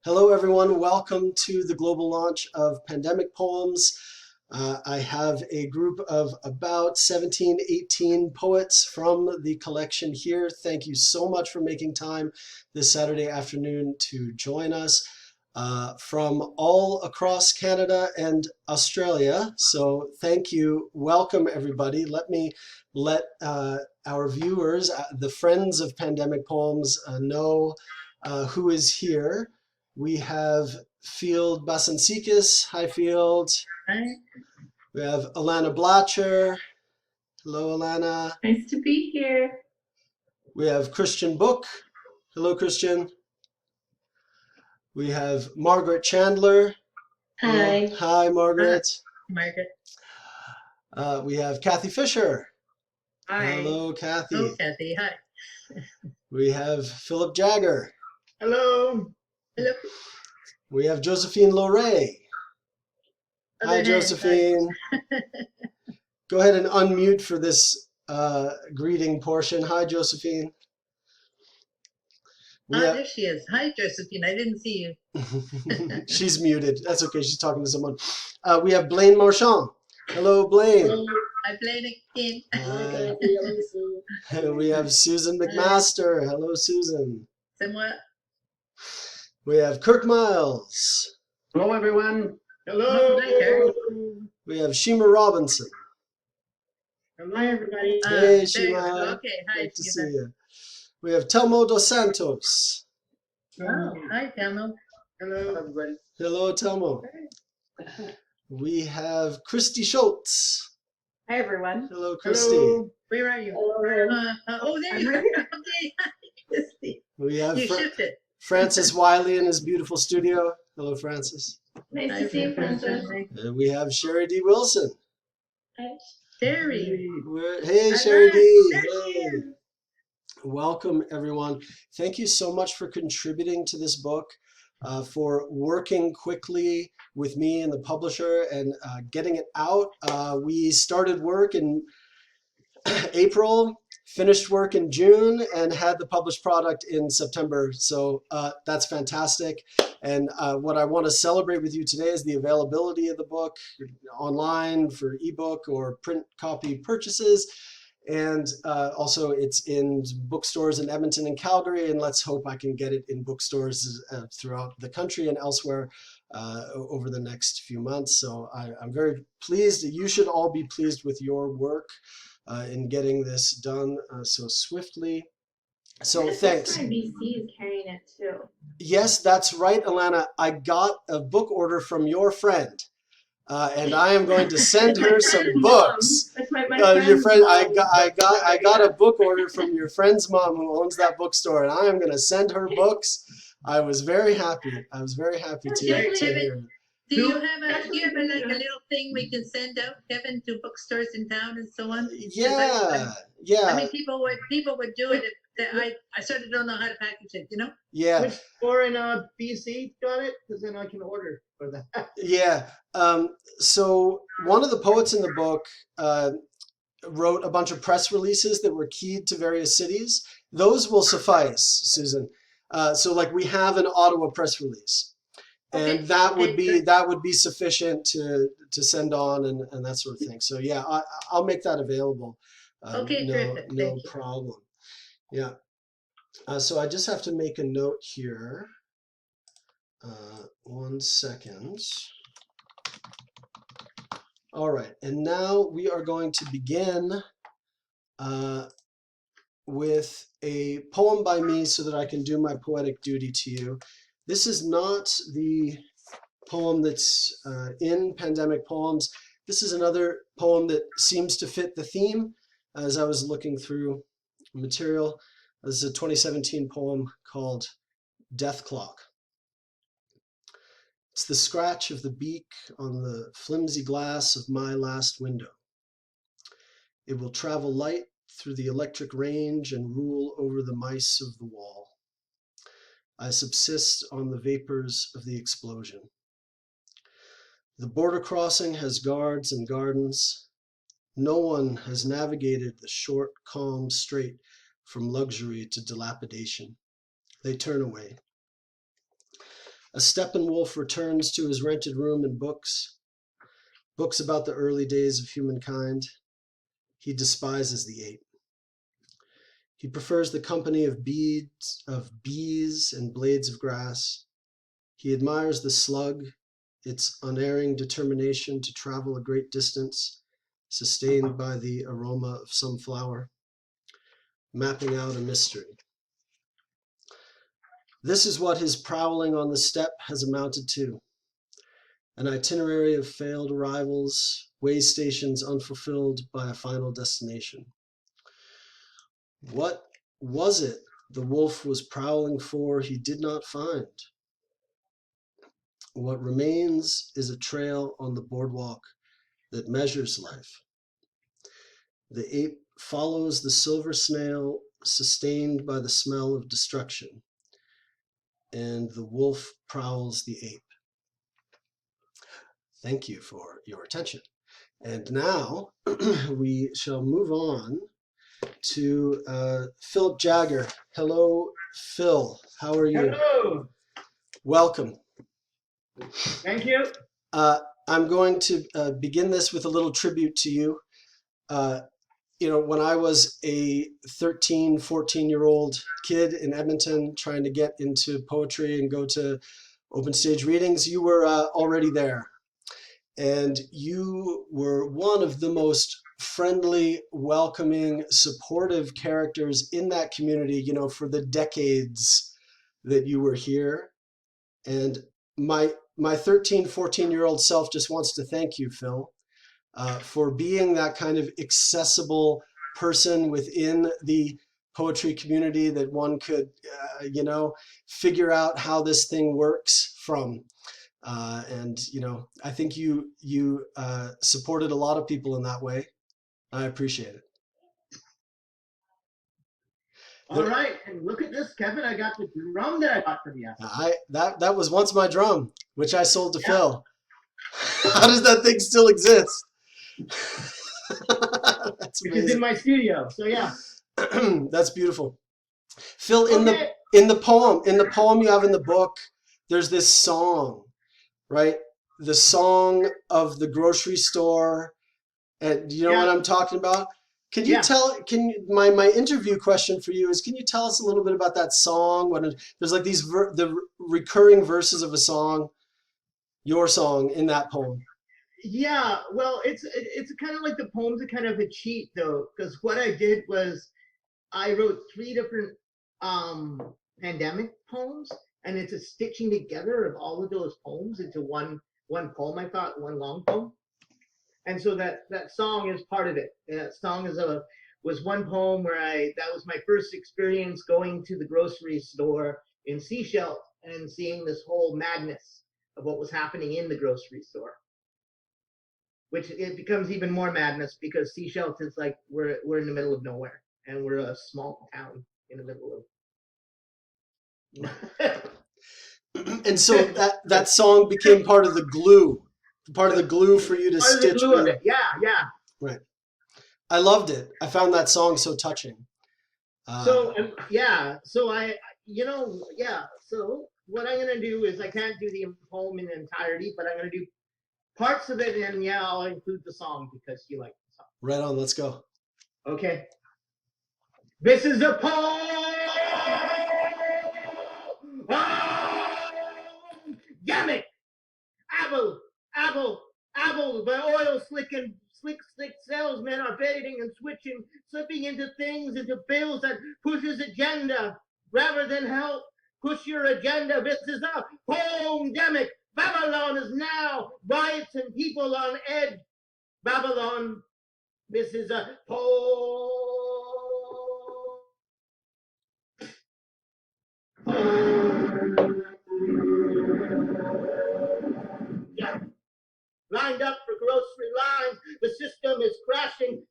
Hello, everyone. Welcome to the global launch of Pandemic Poems. I have a group of about 17, 18 poets from the collection here. Thank you so much for making time this Saturday afternoon to join us from all across Canada and Australia. So thank you. Welcome, everybody. Let our viewers, the friends of Pandemic Poems, know who is here. We have Field Basansikis. Hi, Field. Hi. We have Alana Blatcher. Hello, Alana. Nice to be here. We have Christian Book. Hello, Christian. We have Margaret Chandler. Hi. Hi, Margaret. Margaret. We have Kathy Fisher. Hi. Hello, Kathy. Hello, Kathy. Hi. We have Philip Jagger. Hello. Hello. We have Josephine Loray. Hi, Josephine. Go ahead and unmute for this greeting portion. Hi, Josephine. There she is. Hi, Josephine. I didn't see you. She's muted. That's okay. She's talking to someone. We have Blaine Marchand. Hello, Blaine. Hello. Hi, Blaine again. Hi. We have Susan McMaster. Hello, Susan. Somewhat. We have Kirk Miles. Hello, everyone. Hello. Hi, Kirk. We have Shima Robinson. Hi, everybody. Hey, Shima. Okay, hi, Great to see you. We have Telmo dos Santos. Oh, hi, Telmo. Hello, everybody. Hello, Telmo. We have Christy Schultz. Hi, everyone. Hello, Christy. Hello. Where are you? Hello. There you are. Okay. Christy. We have You shifted. Francis Wiley in his beautiful studio. Hello, Francis. Nice to see you, Francis. And we have Sherry D. Wilson. Hi. Sherry. Hey, Sherry D. There Hey. she is. Welcome, everyone. Thank you so much for contributing to this book, for working quickly with me and the publisher and getting it out. We started work in April, finished work in June, and had the published product in September. So that's fantastic. And what I want to celebrate with you today is the availability of the book online for ebook or print copy purchases. And also it's in bookstores in Edmonton and Calgary, and let's hope I can get it in bookstores throughout the country and elsewhere over the next few months. So I'm very pleased. You should all be pleased with your work in getting this done so swiftly. So thanks. BC is carrying it too. Yes, that's right, Alana. I got a book order from your friend. And I am going to send her some books. That's my Your friend, mom. I got a book order from your friend's mom who owns that bookstore, and I am going to send her books. I was very happy. I was very happy to hear it. Do you have like a little thing we can send out, Kevin, to bookstores in town and so on? Yeah. I mean, people would do it. I sort of don't know how to package it, you know? Yeah. Which store in BC got it? Because then I can order for that. Yeah. So one of the poets in the book wrote a bunch of press releases that were keyed to various cities. Those will suffice, Susan. So like we have an Ottawa press release. And Okay. that would be sufficient to send on and that sort of thing. So yeah, I'll make that available. Okay, terrific. No problem. Yeah. So I just have to make a note here. 1 second. All right, and now we are going to begin with a poem by me so that I can do my poetic duty to you. This is not the poem that's in Pandemic Poems. This is another poem that seems to fit the theme as I was looking through material. This is a 2017 poem called Death Clock. It's the scratch of the beak on the flimsy glass of my last window. It will travel light through the electric range and rule over the mice of the wall. I subsist on the vapors of the explosion. The border crossing has guards and gardens. No one has navigated the short, calm strait from luxury to dilapidation. They turn away. A Steppenwolf returns to his rented room and books about the early days of humankind. He despises the ape. He prefers the company of bees and blades of grass. He admires the slug, its unerring determination to travel a great distance, sustained by the aroma of some flower, mapping out a mystery. This is what his prowling on the steppe has amounted to: an itinerary of failed arrivals, way stations unfulfilled by a final destination. What was it the wolf was prowling for he did not find? What remains is a trail on the boardwalk that measures life. The ape follows the silver snail, sustained by the smell of destruction, and the wolf prowls the ape. Thank you for your attention. And now we shall move on to Philip Jagger. Hello, Phil. How are you? Hello. Welcome. Thank you. I'm going to begin this with a little tribute to you. When I was a 13, 14-year-old kid in Edmonton trying to get into poetry and go to open stage readings, you were already there. And you were one of the most friendly, welcoming, supportive characters in that community, for the decades that you were here. And my 13, 14-year-old self just wants to thank you, Phil, for being that kind of accessible person within the poetry community that one could, figure out how this thing works from. I think you supported a lot of people in that way. I appreciate it. All right, and look at this, Kevin. I got the drum that I got from you. That was once my drum, which I sold to Phil. How does that thing still exist? That's Which is in my studio. So yeah. That's beautiful. Phil, in the poem you have in the book, there's this song, right? The song of the grocery store. And do you know what I'm talking about? Can you tell? My interview question for you is: can you tell us a little bit about that song? There's like the recurring verses of a song, your song in that poem. Yeah, well, it's kind of like the poem's a kind of a cheat though, because what I did was I wrote 3 different pandemic poems, and it's a stitching together of all of those poems into one poem. I thought one long poem. And so that song is part of it. And that song was one poem where that was my first experience going to the grocery store in Sechelt and seeing this whole madness of what was happening in the grocery store. Which it becomes even more madness because Sechelt is like we're in the middle of nowhere and we're a small town in the middle of. And so that song became part of the glue for you to stitch. The glue of it. Yeah. Right. I loved it. I found that song so touching. So what I'm gonna do is I can't do the poem in entirety, but I'm gonna do parts of it, and I'll include the song because you like the song. Right on. Let's go. Okay. This is a poem. Damn it! Apple, the oil slick salesmen are baiting and switching, slipping into bills that pushes agenda rather than help push your agenda. This is a pandemic. Babylon is now riots and people on edge. Babylon, this is a lined up for grocery lines. The system is crashing.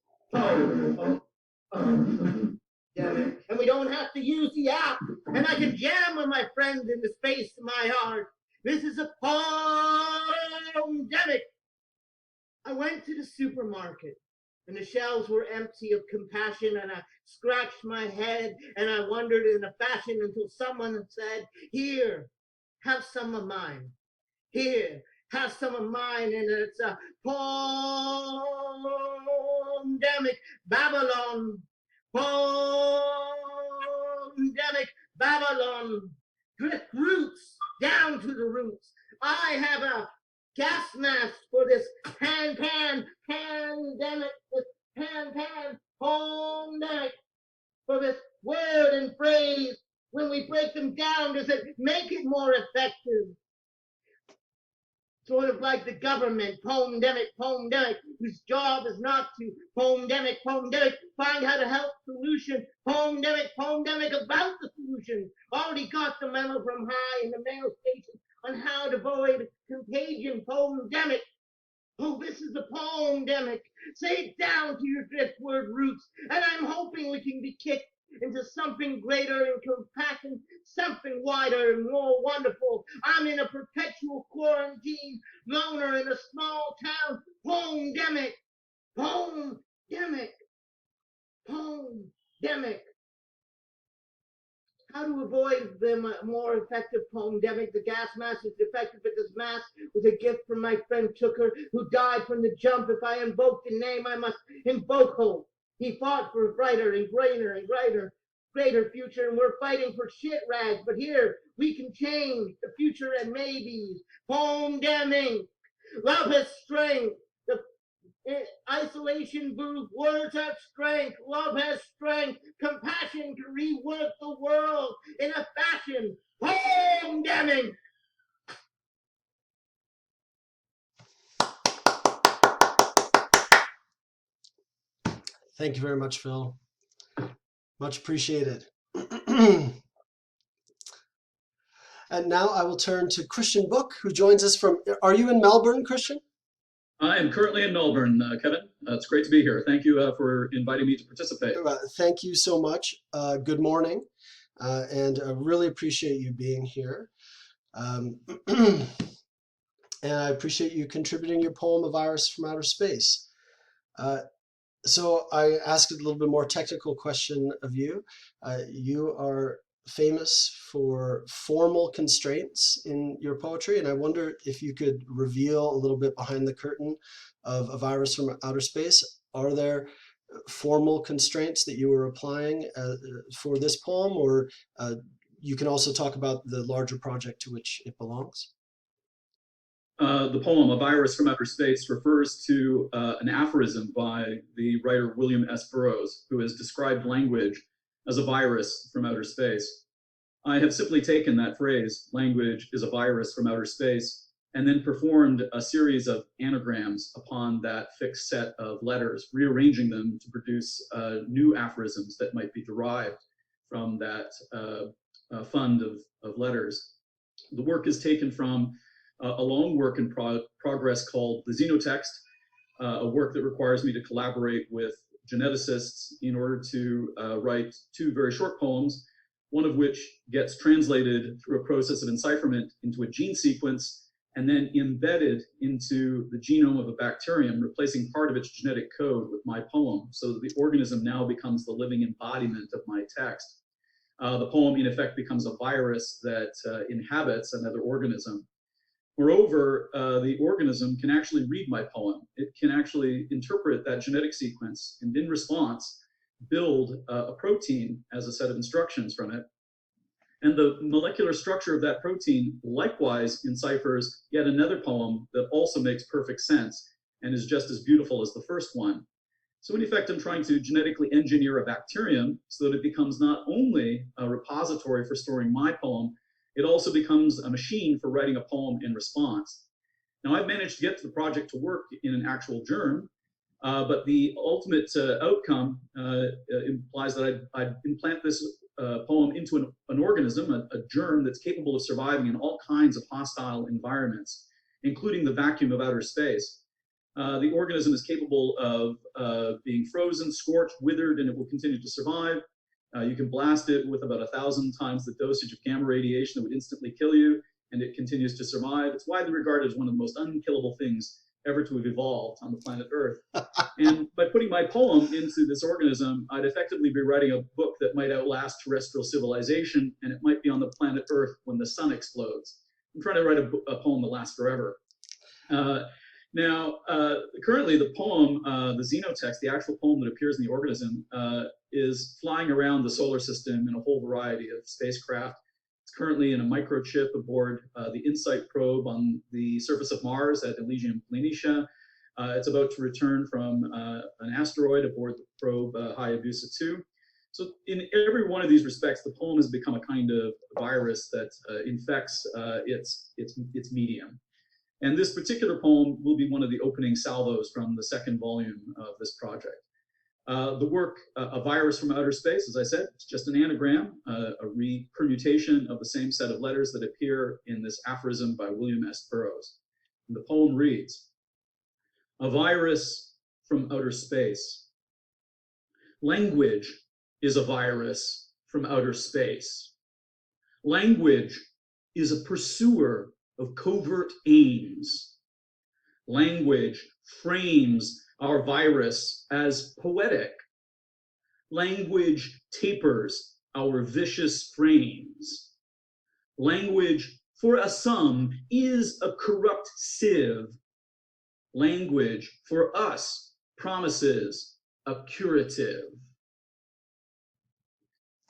And we don't have to use the app. And I can jam with my friends in the space of my heart. This is a pandemic. I went to the supermarket and the shelves were empty of compassion, and I scratched my head and I wondered in a fashion until someone said, "Here, have some of mine. Here, have some of mine, and it's a pandemic Babylon. Pandemic Babylon. Drift roots down to the roots. I have a gas mask for this pandemic, this pandemic for this word and phrase. When we break them down, does it make it more effective? Sort of like the government, pandemic, whose job is not to pandemic, find how to help solution, pandemic, about the solution. Already got the memo from high in the mail station on how to avoid contagion, pandemic. Oh, this is the pandemic. Say it down to your driftword roots, and I'm hoping we can be kicked into something greater and compassion, something wider and more wonderful. I'm in a perpetual quarantine, loner in a small town, pandemic, pandemic, pandemic. How to avoid the more effective pandemic. The gas mask is defective, but this mask was a gift from my friend Tooker, who died from the jump. If I invoke the name, I must invoke hope. He fought for a brighter and greater future, and we're fighting for shit rags. But here, we can change the future and maybes. Pandemic. Love has strength. The isolation booth. Words have strength. Love has strength. Compassion can rework the world in a fashion. Pandemic. Thank you very much, Phil. Much appreciated. And now I will turn to Christian Book, who joins us from, are you in Melbourne, Christian? I am currently in Melbourne, Kevin. It's great to be here. Thank you for inviting me to participate. Thank you so much. Good morning, and I really appreciate you being here. And I appreciate you contributing your poem, A Virus from Outer Space. So I asked a little bit more technical question of you. You are famous for formal constraints in your poetry, and I wonder if you could reveal a little bit behind the curtain of A Virus from Outer Space. Are there formal constraints that you were applying for this poem, or you can also talk about the larger project to which it belongs? The poem, A Virus from Outer Space, refers to an aphorism by the writer William S. Burroughs, who has described language as a virus from outer space. I have simply taken that phrase, language is a virus from outer space, and then performed a series of anagrams upon that fixed set of letters, rearranging them to produce new aphorisms that might be derived from that fund of letters. The work is taken from a long work in progress called the Xenotext, a work that requires me to collaborate with geneticists in order to write two very short poems, one of which gets translated through a process of encipherment into a gene sequence and then embedded into the genome of a bacterium, replacing part of its genetic code with my poem, so that the organism now becomes the living embodiment of my text. The poem, in effect, becomes a virus that inhabits another organism. Moreover, the organism can actually read my poem. It can actually interpret that genetic sequence and, in response, build a protein as a set of instructions from it. And the molecular structure of that protein likewise enciphers yet another poem that also makes perfect sense and is just as beautiful as the first one. So in effect, I'm trying to genetically engineer a bacterium so that it becomes not only a repository for storing my poem, it also becomes a machine for writing a poem in response. Now, I've managed to get the project to work in an actual germ, but the ultimate outcome implies that I'd implant this poem into an organism, a germ that's capable of surviving in all kinds of hostile environments, including the vacuum of outer space. The organism is capable of being frozen, scorched, withered, and it will continue to survive. You can blast it with about 1,000 times the dosage of gamma radiation that would instantly kill you, and it continues to survive. It's widely regarded as one of the most unkillable things ever to have evolved on the planet Earth. And by putting my poem into this organism, I'd effectively be writing a book that might outlast terrestrial civilization, and it might be on the planet Earth when the sun explodes. I'm trying to write a poem that lasts forever. Now, currently the poem, the xenotext, the actual poem that appears in the organism, is flying around the solar system in a whole variety of spacecraft. It's currently in a microchip aboard the InSight probe on the surface of Mars at Elysium Planitia. It's about to return from an asteroid aboard the probe Hayabusa 2. So in every one of these respects, the poem has become a kind of virus that infects its medium. And this particular poem will be one of the opening salvos from the second volume of this project. The work, A Virus from Outer Space, as I said, it's just an anagram, a re-permutation of the same set of letters that appear in this aphorism by William S. Burroughs. And the poem reads, a virus from outer space. Language is a virus from outer space. Language is a pursuer of covert aims. Language frames our virus as poetic. Language tapers our vicious frames. Language, for a some, is a corrupt sieve. Language, for us, promises a curative.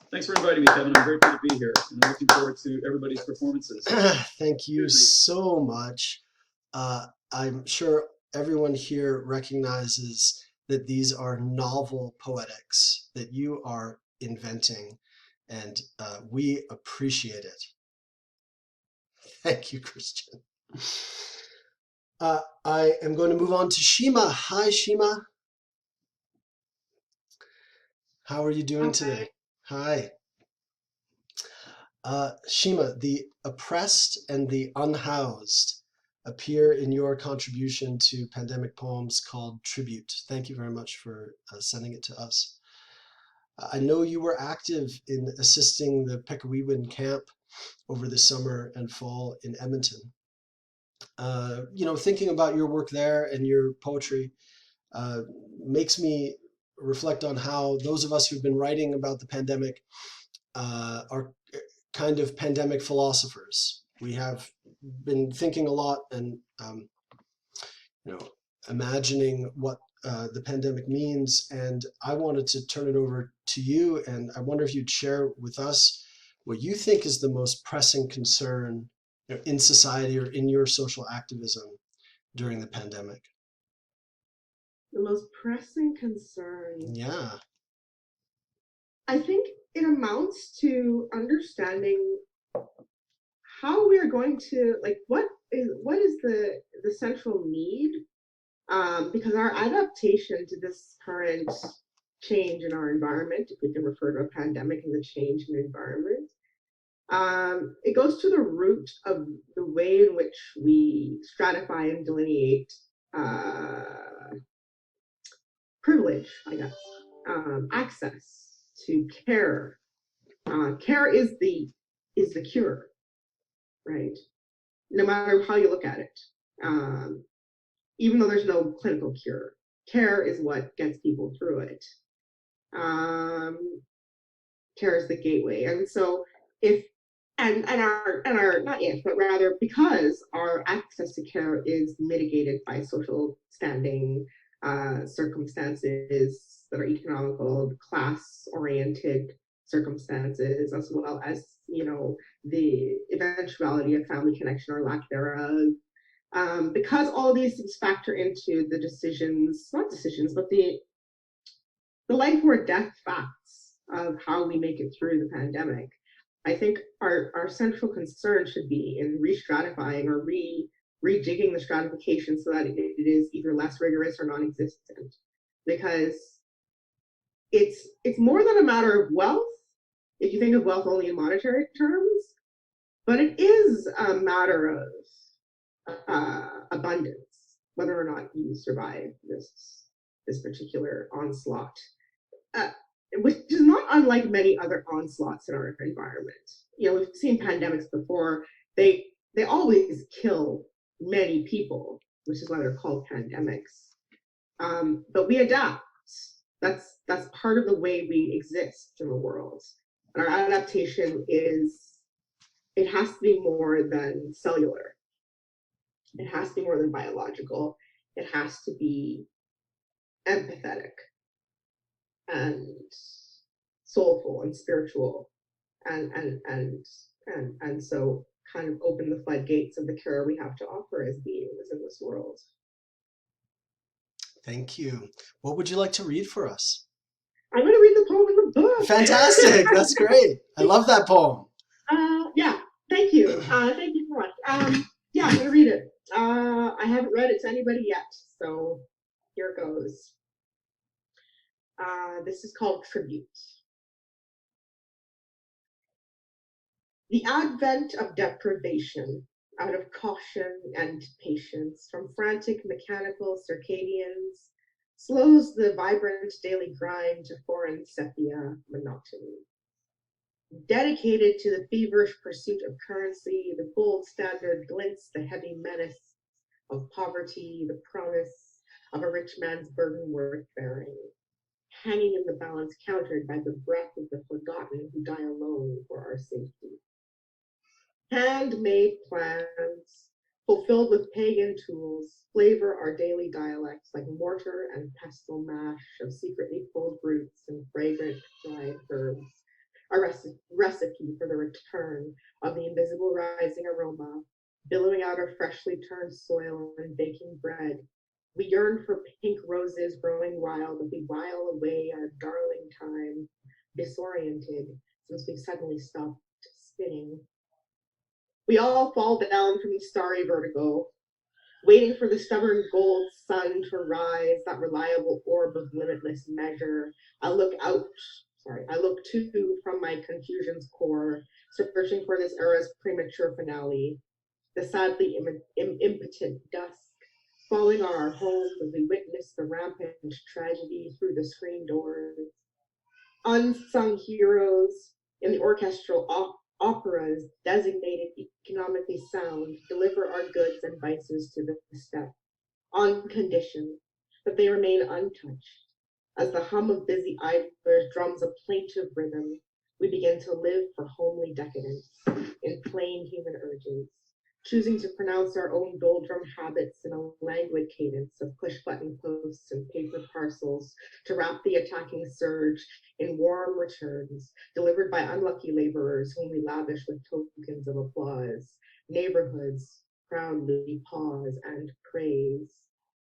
Thanks for inviting me, Kevin. I'm grateful to be here, and I'm looking forward to everybody's performances. Thank you so much. I'm sure everyone here recognizes that these are novel poetics that you are inventing, and we appreciate it. Thank you, Christian. I am going to move on to Shima. Hi, Shima. How are you doing today? Hi. Shima, the oppressed and the unhoused appear in your contribution to Pandemic Poems called Tribute. Thank you very much for sending it to us. I know you were active in assisting the Pekawiwin camp over the summer and fall in Edmonton. Thinking about your work there and your poetry makes me reflect on how those of us who've been writing about the pandemic are kind of pandemic philosophers. We have been thinking a lot and imagining what the pandemic means, and I wanted to turn it over to you, and I wonder if you'd share with us what you think is the most pressing concern in society or in your social activism during the pandemic. The most pressing concern. Yeah. I think it amounts to understanding how we are going to, what is the central need, because our adaptation to this current change in our environment, if we can refer to a pandemic as a change in environment, it goes to the root of the way in which we stratify and delineate privilege, I guess, access to care. Care is the cure, right? No matter how you look at it, even though there's no clinical cure, care is what gets people through it. Care is the gateway, and so our not if, but rather because our access to care is mitigated by social standing, circumstances that are economical, class-oriented circumstances, as well as the eventuality of family connection or lack thereof. Because all these things factor into the but the life or death facts of how we make it through the pandemic. I think our central concern should be in re-stratifying or rejigging the stratification so that it is either less rigorous or non-existent, because it's more than a matter of wealth, if you think of wealth only in monetary terms, but it is a matter of abundance, whether or not you survive this particular onslaught, which is not unlike many other onslaughts in our environment. We've seen pandemics before. They always kill many people, which is why they're called pandemics. But we adapt. That's part of the way we exist in the world. And our adaptation is it has to be more than cellular. It has to be more than biological. It has to be empathetic and soulful and spiritual, and so kind of open the floodgates of the care we have to offer as beings in this world. Thank you. What would you like to read for us? I'm going to read the poem in the book. Fantastic. That's great. I love that poem. Yeah, thank you. Thank you so much. Yeah, I'm going to read it. I haven't read it to anybody yet, so here goes. This is called Tribute. The advent of deprivation, out of caution and patience, from frantic mechanical circadians, slows the vibrant daily grind to foreign sepia monotony. Dedicated to the feverish pursuit of currency, the gold standard glints the heavy menace of poverty, the promise of a rich man's burden worth bearing, hanging in the balance countered by the breath of the forgotten who die alone for our safety. Handmade plans, fulfilled with pagan tools, flavor our daily dialects like mortar and pestle mash of secretly pulled roots and fragrant dried herbs, a recipe for the return of the invisible rising aroma, billowing out of freshly turned soil and baking bread. We yearn for pink roses growing wild as we while away our darling time, disoriented since we've suddenly stopped spinning. We all fall down from the starry vertigo, waiting for the stubborn gold sun to rise, that reliable orb of limitless measure. I look to from my confusion's core, searching for this era's premature finale, the sadly impotent dusk falling on our homes as we witness the rampant tragedy through the screen doors. Unsung heroes in the orchestral operas designated economically sound deliver our goods and vices to the step, on condition that they remain untouched. As the hum of busy idlers drums a plaintive rhythm, we begin to live for homely decadence in plain human urges, choosing to pronounce our own doldrum habits in a languid cadence of push-button posts and paper parcels to wrap the attacking surge in warm returns delivered by unlucky laborers whom we lavish with tokens of applause. Neighborhoods proudly pause and praise,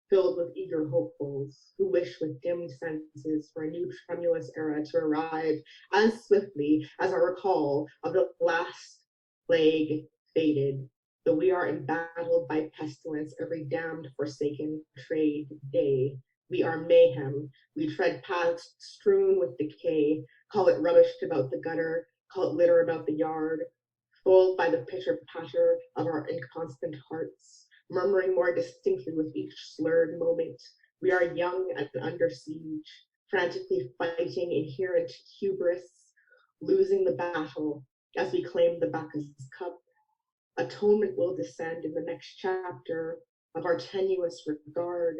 filled with eager hopefuls who wish with dimmed senses for a new tremulous era to arrive as swiftly as our recall of the last plague faded. Though we are embattled by pestilence every damned forsaken trade day. We are mayhem. We tread paths strewn with decay, call it rubbish about the gutter, call it litter about the yard, fooled by the pitter-patter of our inconstant hearts, murmuring more distinctly with each slurred moment. We are young and under siege, frantically fighting inherent hubris, losing the battle as we claim the Bacchus cup. Atonement will descend in the next chapter of our tenuous regard,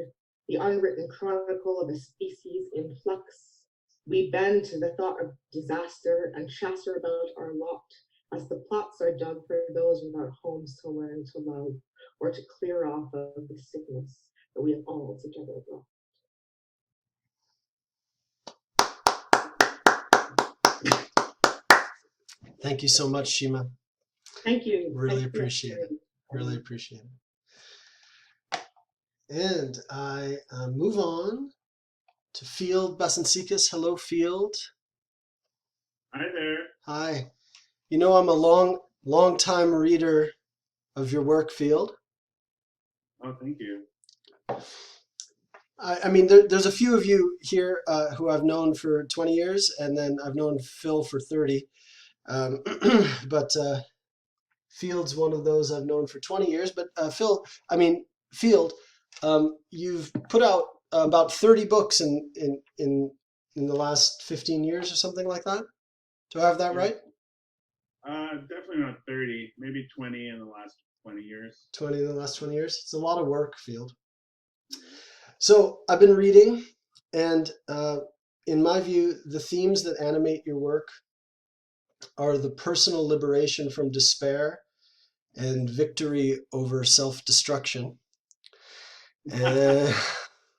the unwritten chronicle of a species in flux. We bend to the thought of disaster and chatter about our lot as the plots are dug for those without homes to learn to love or to clear off of the sickness that we have all together brought. Thank you so much, Shima. Thank you. Really appreciate it. Really appreciate it. And I move on to Field Basansikis. Hello, Field. Hi there. Hi. You know, I'm a long time reader of your work, Field. Oh, thank you. I mean, there's a few of you here who I've known for 20 years, and then I've known Phil for 30. But Field's one of those I've known for 20 years. But Field, you've put out about 30 books in the last 15 years or something like that. Do I have that right? Definitely not 30, maybe 20 in the last 20 years. 20 in the last 20 years. It's a lot of work, Field. So I've been reading, and in my view, the themes that animate your work are the personal liberation from despair and victory over self-destruction. And,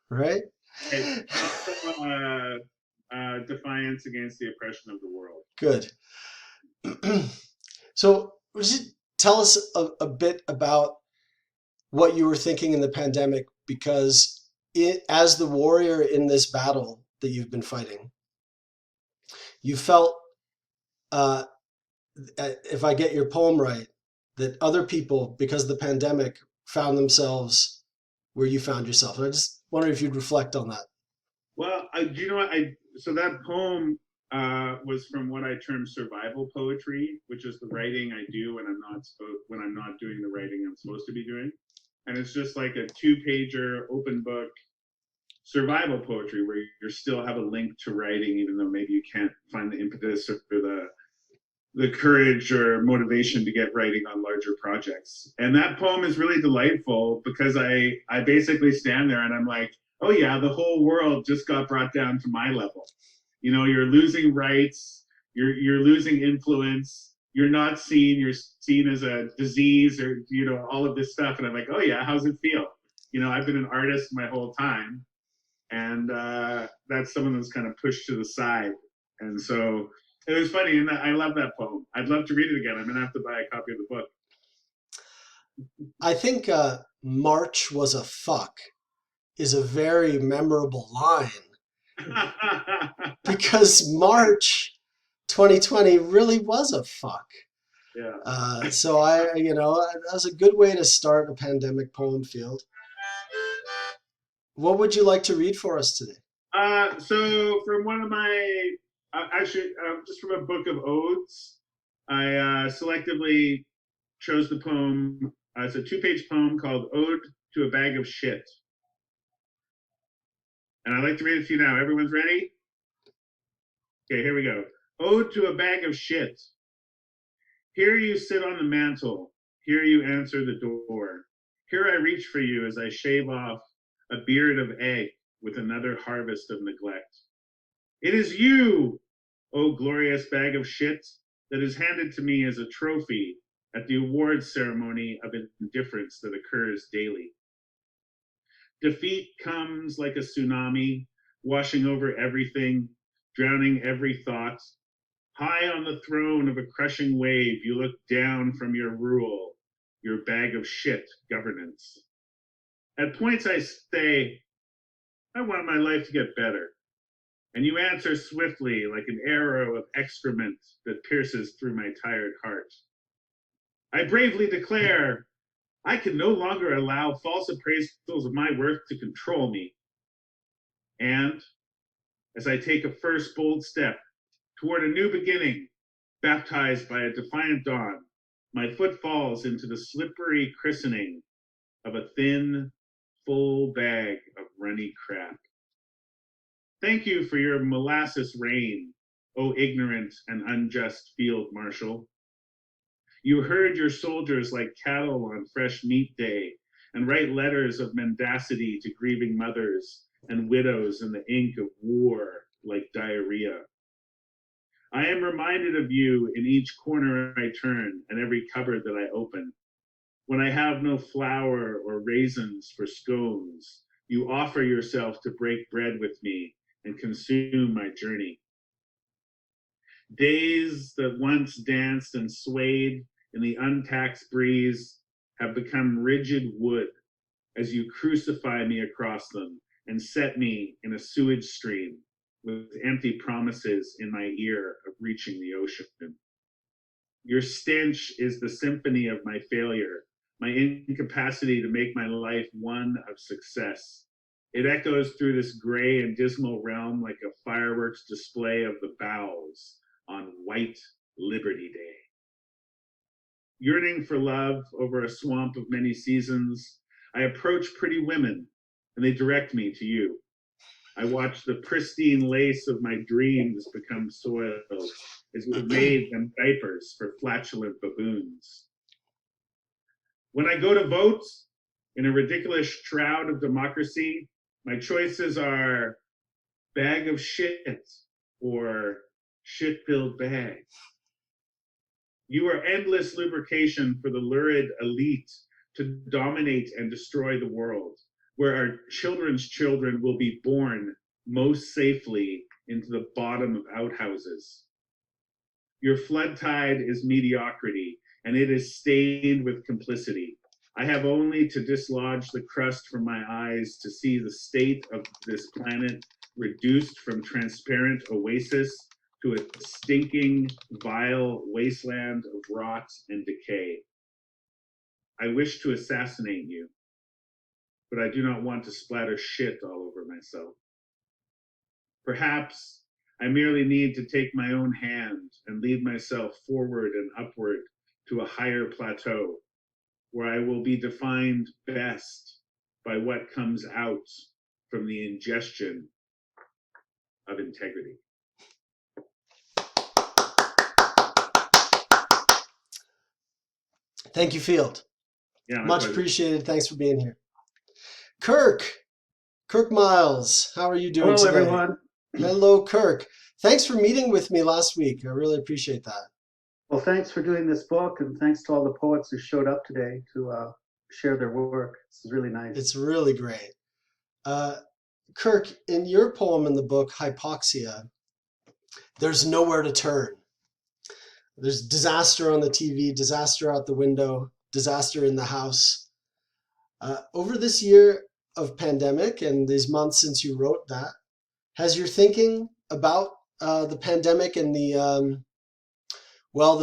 right? And also, defiance against the oppression of the world. Good. So, would you tell us a bit about what you were thinking in the pandemic? Because as the warrior in this battle that you've been fighting, you felt, if I get your poem right, that other people, because of the pandemic, found themselves where you found yourself. And I just wonder if you'd reflect on that. Well, do you know what? So that poem was from what I term survival poetry, which is the writing I do when I'm not doing the writing I'm supposed to be doing, and it's just like a 2-pager open book survival poetry where you still have a link to writing, even though maybe you can't find the impetus or the courage or motivation to get writing on larger projects. And that poem is really delightful because I basically stand there and I'm like, oh yeah, the whole world just got brought down to my level. You know, you're losing rights, you're losing influence, you're not seen, you're seen as a disease, or, you know, all of this stuff. And I'm like, oh yeah, how's it feel? You know, I've been an artist my whole time, and that's someone that's kind of pushed to the side. And so it was funny, and I love that poem. I'd love to read it again. I'm gonna have to buy a copy of the book. I think March was a fuck is a very memorable line, because March 2020 really was a fuck. Yeah. So that was a good way to start a pandemic poem field. What would you like to read for us today? So from one of my, just from a book of odes, I selectively chose the poem. It's a 2-page poem called Ode to a Bag of Shit. And I'd like to read it to you now. Everyone's ready? Okay, here we go. Ode to a Bag of Shit. Here you sit on the mantle. Here you answer the door. Here I reach for you as I shave off a beard of egg with another harvest of neglect. It is you, oh glorious bag of shit, that is handed to me as a trophy at the awards ceremony of indifference that occurs daily. Defeat comes like a tsunami, washing over everything, drowning every thought. High on the throne of a crushing wave, you look down from your rule, your bag of shit governance. At points I say, I want my life to get better. And you answer swiftly like an arrow of excrement that pierces through my tired heart. I bravely declare, I can no longer allow false appraisals of my worth to control me. And as I take a first bold step toward a new beginning, baptized by a defiant dawn, my foot falls into the slippery christening of a thin, full bag of runny crap. Thank you for your molasses rain, O ignorant and unjust field marshal. You herd your soldiers like cattle on fresh meat day and write letters of mendacity to grieving mothers and widows in the ink of war like diarrhea. I am reminded of you in each corner I turn and every cupboard that I open. When I have no flour or raisins for scones, you offer yourself to break bread with me and consume my journey. Days that once danced and swayed in the untaxed breeze have become rigid wood as you crucify me across them and set me in a sewage stream with empty promises in my ear of reaching the ocean. Your stench is the symphony of my failure, my incapacity to make my life one of success. It echoes through this gray and dismal realm like a fireworks display of the bowels on White Liberty Day. Yearning for love over a swamp of many seasons, I approach pretty women and they direct me to you. I watch the pristine lace of my dreams become soiled as you have made them diapers for flatulent baboons. When I go to vote in a ridiculous shroud of democracy, my choices are bag of shit or shit-filled bag. You are endless lubrication for the lurid elite to dominate and destroy the world, where our children's children will be born most safely into the bottom of outhouses. Your flood tide is mediocrity, and it is stained with complicity. I have only to dislodge the crust from my eyes to see the state of this planet reduced from transparent oasis to a stinking, vile wasteland of rot and decay. I wish to assassinate you, but I do not want to splatter shit all over myself. Perhaps I merely need to take my own hand and lead myself forward and upward to a higher plateau, where I will be defined best by what comes out from the ingestion of integrity. Thank you, Field. Yeah, my Much pleasure. appreciated. Thanks for being here. Kirk Miles, how are you doing Hello, today? everyone. Hello, Kirk. Thanks for meeting with me last week. I really appreciate that. Well, thanks for doing this book, and thanks to all the poets who showed up today to share their work. This is really nice. It's really great. Kirk, in your poem in the book, Hypoxia, there's nowhere to turn. There's disaster on the TV, disaster out the window, disaster in the house. Over this year of pandemic and these months since you wrote that, has your thinking about the pandemic and the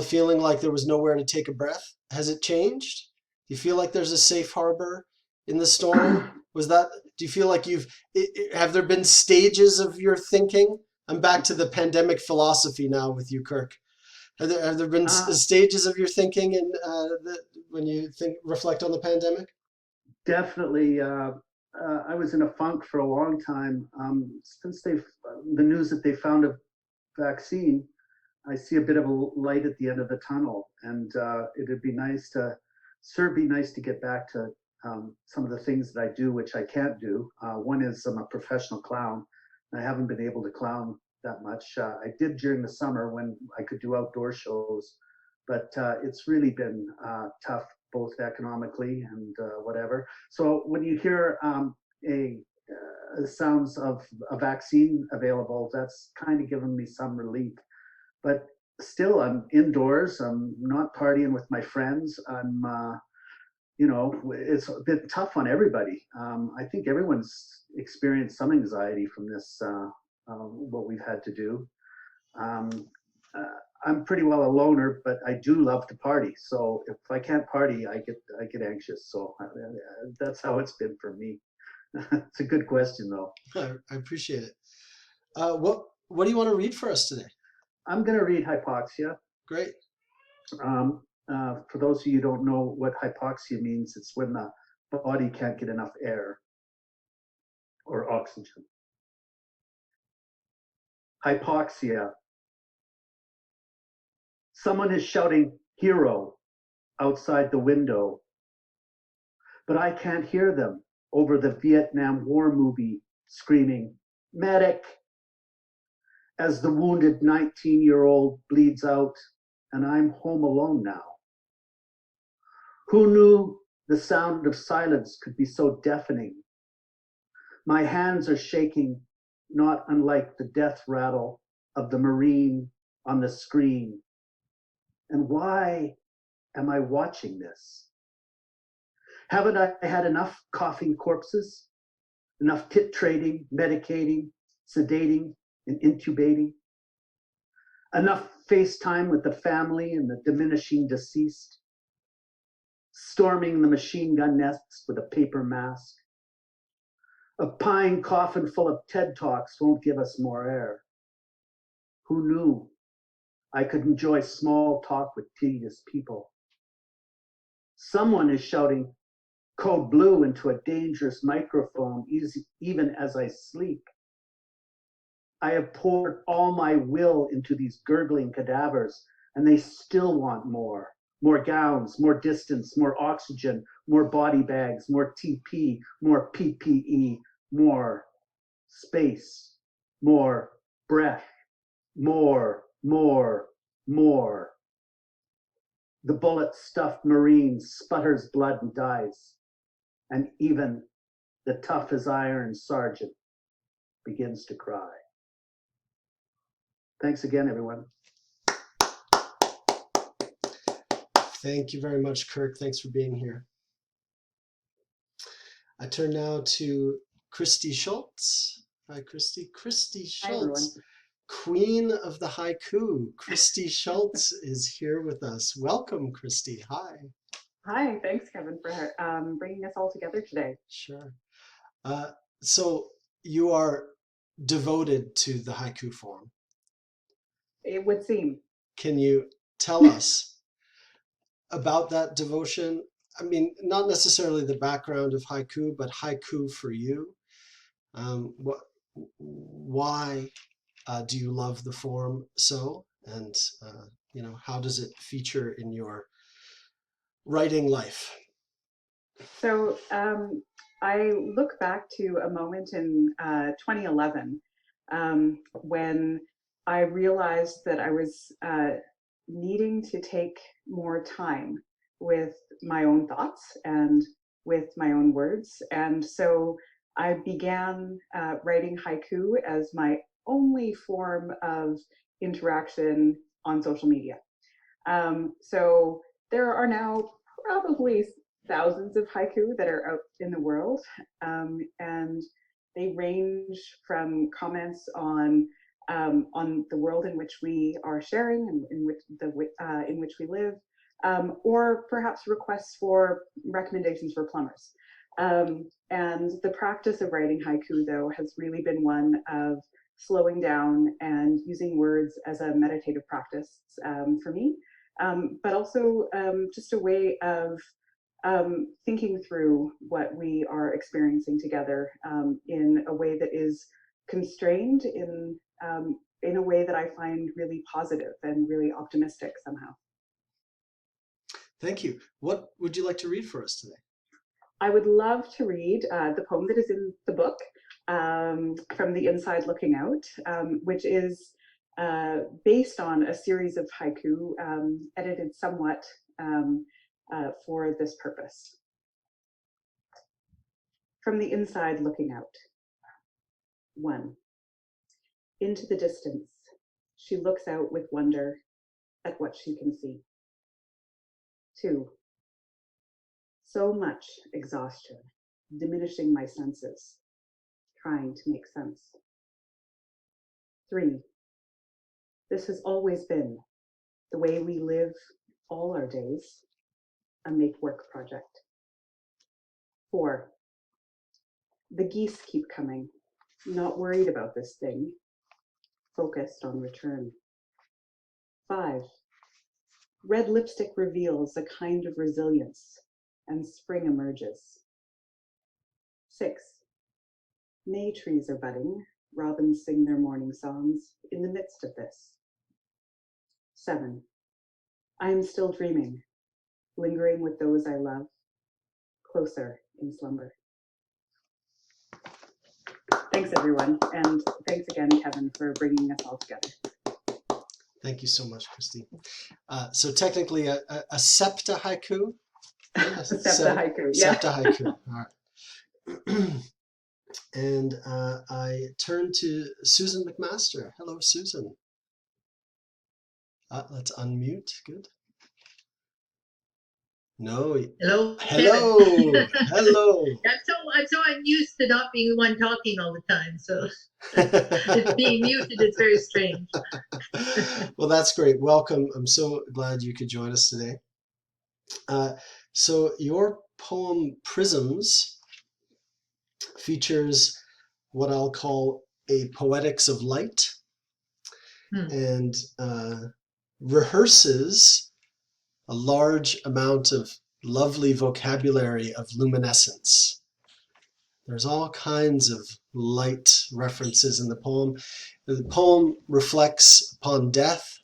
feeling like there was nowhere to take a breath, has it changed? Do you feel like there's a safe harbor in the storm? Do you feel like have there been stages of your thinking? I'm back to the pandemic philosophy now with you, Kirk. Have there been stages of your thinking when you reflect on the pandemic? Definitely. I was in a funk for a long time. Since the news that they found a vaccine, I see a bit of a light at the end of the tunnel, and it'd be nice to get back to some of the things that I do, which I can't do. One is I'm a professional clown. I haven't been able to clown that much. I did during the summer when I could do outdoor shows, but it's really been tough, both economically and whatever. So when you hear sounds of a vaccine available, that's kind of given me some relief. But still, I'm indoors. I'm not partying with my friends. I'm, it's been tough on everybody. I think everyone's experienced some anxiety from this, what we've had to do. I'm pretty well a loner, but I do love to party. So if I can't party, I get anxious. So that's how it's been for me. It's a good question, though. I appreciate it. What do you want to read for us today? I'm going to read Hypoxia. Great. For those of you who don't know what hypoxia means, it's when the body can't get enough air or oxygen. Hypoxia. Someone is shouting "hero" outside the window, but I can't hear them over the Vietnam War movie screaming "medic" as the wounded 19-year-old bleeds out, and I'm home alone now. Who knew the sound of silence could be so deafening? My hands are shaking, not unlike the death rattle of the Marine on the screen. And why am I watching this? Haven't I had enough coughing corpses? Enough titrating, medicating, sedating, and intubating? Enough FaceTime with the family and the diminishing deceased? Storming the machine gun nests with a paper mask? A pine coffin full of TED Talks won't give us more air. Who knew I could enjoy small talk with tedious people? Someone is shouting code blue into a dangerous microphone even as I sleep. I have poured all my will into these gurgling cadavers, and they still want more. More gowns, more distance, more oxygen, more body bags, more TP, more PPE, more space, more breath, more. The bullet-stuffed Marine sputters blood and dies, and even the tough as iron sergeant begins to cry. Thanks again, everyone. Thank you very much, Kirk. Thanks for being here. I turn now to Christy Schultz. Hi, Christy. Christy Hi, everyone. Schultz, queen of the haiku. Christy Schultz is here with us. Welcome, Christy. Hi. Hi, thanks, Kevin, for bringing us all together today. Sure. So you are devoted to the haiku form. It would seem. Can you tell us about that devotion? I mean, not necessarily the background of haiku, but haiku for you. Why do you love the form so? And, how does it feature in your writing life? So I look back to a moment in 2011 when I realized that I was needing to take more time with my own thoughts and with my own words. And so I began writing haiku as my only form of interaction on social media. So there are now probably thousands of haiku that are out in the world, and they range from comments on the world in which we are sharing and in which we live, or perhaps requests for recommendations for plumbers. And the practice of writing haiku, though, has really been one of slowing down and using words as a meditative practice for me, but also just a way of thinking through what we are experiencing together in a way that is constrained in a way that I find really positive and really optimistic somehow. Thank you. What would you like to read for us today? I would love to read the poem that is in the book, From the Inside Looking Out, which is based on a series of haiku edited somewhat for this purpose. From the Inside Looking Out. 1. Into the distance, she looks out with wonder at what she can see. 2. So much exhaustion, diminishing my senses, trying to make sense. 3. This has always been the way we live all our days, a make-work project. 4. The geese keep coming, not worried about this thing, focused on return. 5. Red lipstick reveals a kind of resilience, and spring emerges. 6. May trees are budding, robins sing their morning songs in the midst of this. 7. I am still dreaming, lingering with those I love, closer in slumber. Thanks, everyone, and thanks again, Kevin, for bringing us all together. Thank you so much, Christy. So technically a septa haiku? Septa haiku, yeah. Septa haiku, all right. And I turn to Susan McMaster. Hello, Susan. Let's unmute, good. No. Hello. Hello, Kevin. hello. I'm so unused to not being the one talking all the time. So being muted is very strange. Well, that's great. Welcome. I'm so glad you could join us today. So your poem Prisms features what I'll call a poetics of light and rehearses a large amount of lovely vocabulary of luminescence. There's all kinds of light references in the poem. The poem reflects upon death.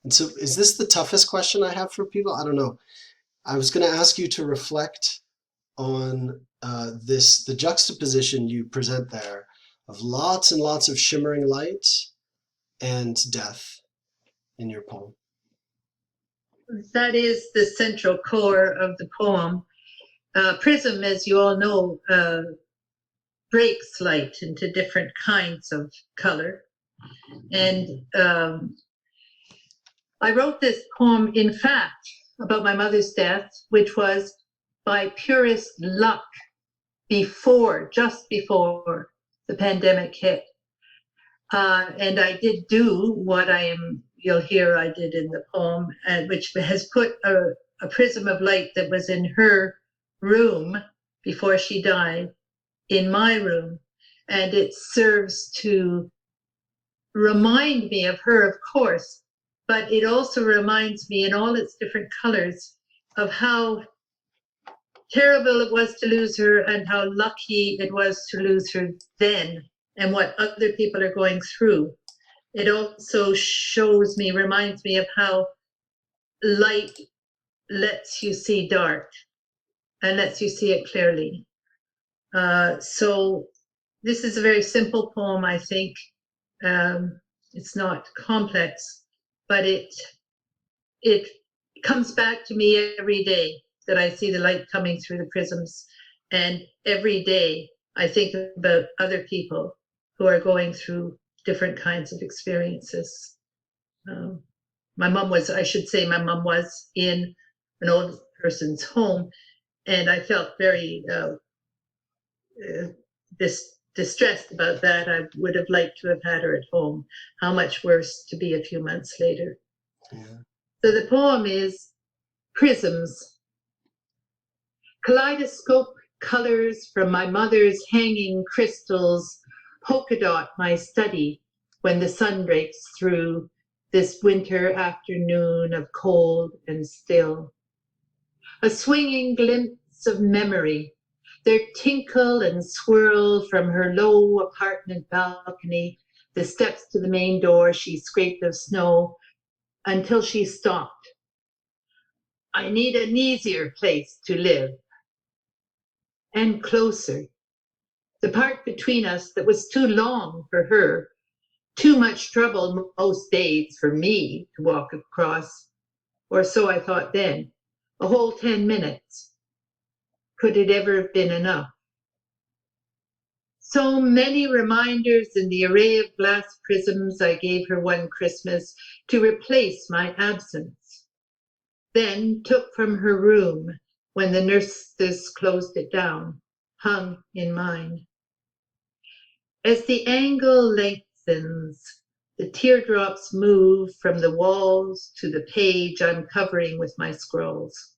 And so is this the toughest question I have for people? I don't know. I was going to ask you to reflect on the juxtaposition you present there of lots and lots of shimmering light and death in your poem. that is the central core of the poem. Prism, as you all know, breaks light into different kinds of color. And I wrote this poem, in fact, about my mother's death, which was by purest luck just before the pandemic hit. And I did do what you'll hear I did in the poem, which has put a prism of light that was in her room before she died in my room. And it serves to remind me of her, of course, but it also reminds me in all its different colors of how terrible it was to lose her and how lucky it was to lose her then and what other people are going through. It also reminds me of how light lets you see dark and lets you see it clearly. So this is a very simple poem, I think. It's not complex, but it comes back to me every day that I see the light coming through the prisms. And every day I think about other people who are going through different kinds of experiences. My mom was in an old person's home, and I felt very distressed about that. I would have liked to have had her at home. How much worse to be a few months later. Yeah. So the poem is Prisms. Kaleidoscope colors from my mother's hanging crystals polka dot my study when the sun breaks through this winter afternoon of cold and still. A swinging glimpse of memory, their tinkle and swirl from her low apartment balcony, the steps to the main door she scraped of snow until she stopped. I need an easier place to live. And closer. The part between us that was too long for her, too much trouble most days for me to walk across, or so I thought then, a whole 10 minutes. Could it ever have been enough? So many reminders in the array of glass prisms I gave her one Christmas to replace my absence, then took from her room when the nurses closed it down, hung in mine. As the angle lengthens, the teardrops move from the walls to the page I'm covering with my scrolls.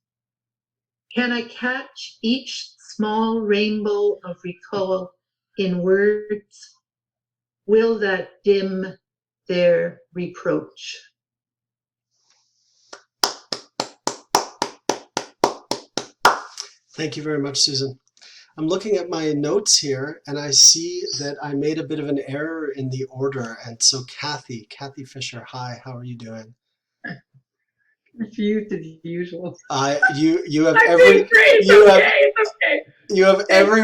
Can I catch each small rainbow of recall in words? Will that dim their reproach? Thank you very much, Susan. I'm looking at my notes here and I see that I made a bit of an error in the order. And so Kathy Fisher, hi, how are you doing? Confused as usual. You have every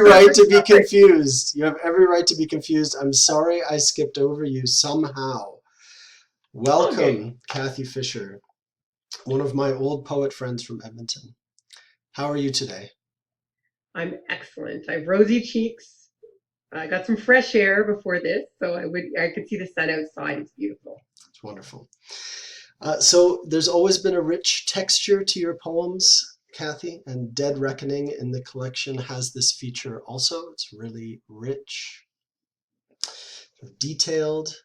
right to be confused. You have every right to be confused. I'm sorry I skipped over you somehow. Welcome, Kathy Fisher, one of my old poet friends from Edmonton. How are you today? I'm excellent. I have rosy cheeks. I got some fresh air before this, so I could see the sun outside. It's beautiful. It's wonderful. So there's always been a rich texture to your poems, Kathy, and Dead Reckoning in the collection has this feature also. It's really rich, detailed.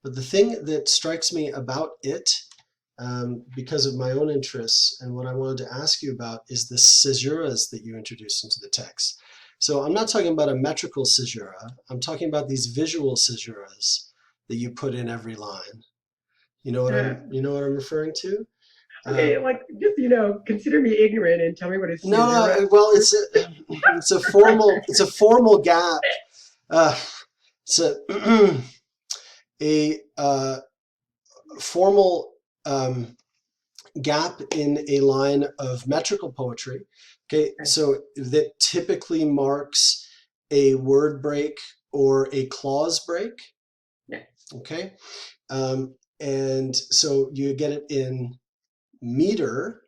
But the thing that strikes me about it, because of my own interests and what I wanted to ask you about, is the caesuras that you introduced into the text. So I'm not talking about a metrical caesura. I'm talking about these visual caesuras that you put in every line. You know what I'm referring to? Okay, consider me ignorant and tell me what it's. No, well, it's a formal gap. It's a formal gap in a line of metrical poetry. Okay, so that typically marks a word break or a clause break. Yeah. Okay. And so you get it in meter,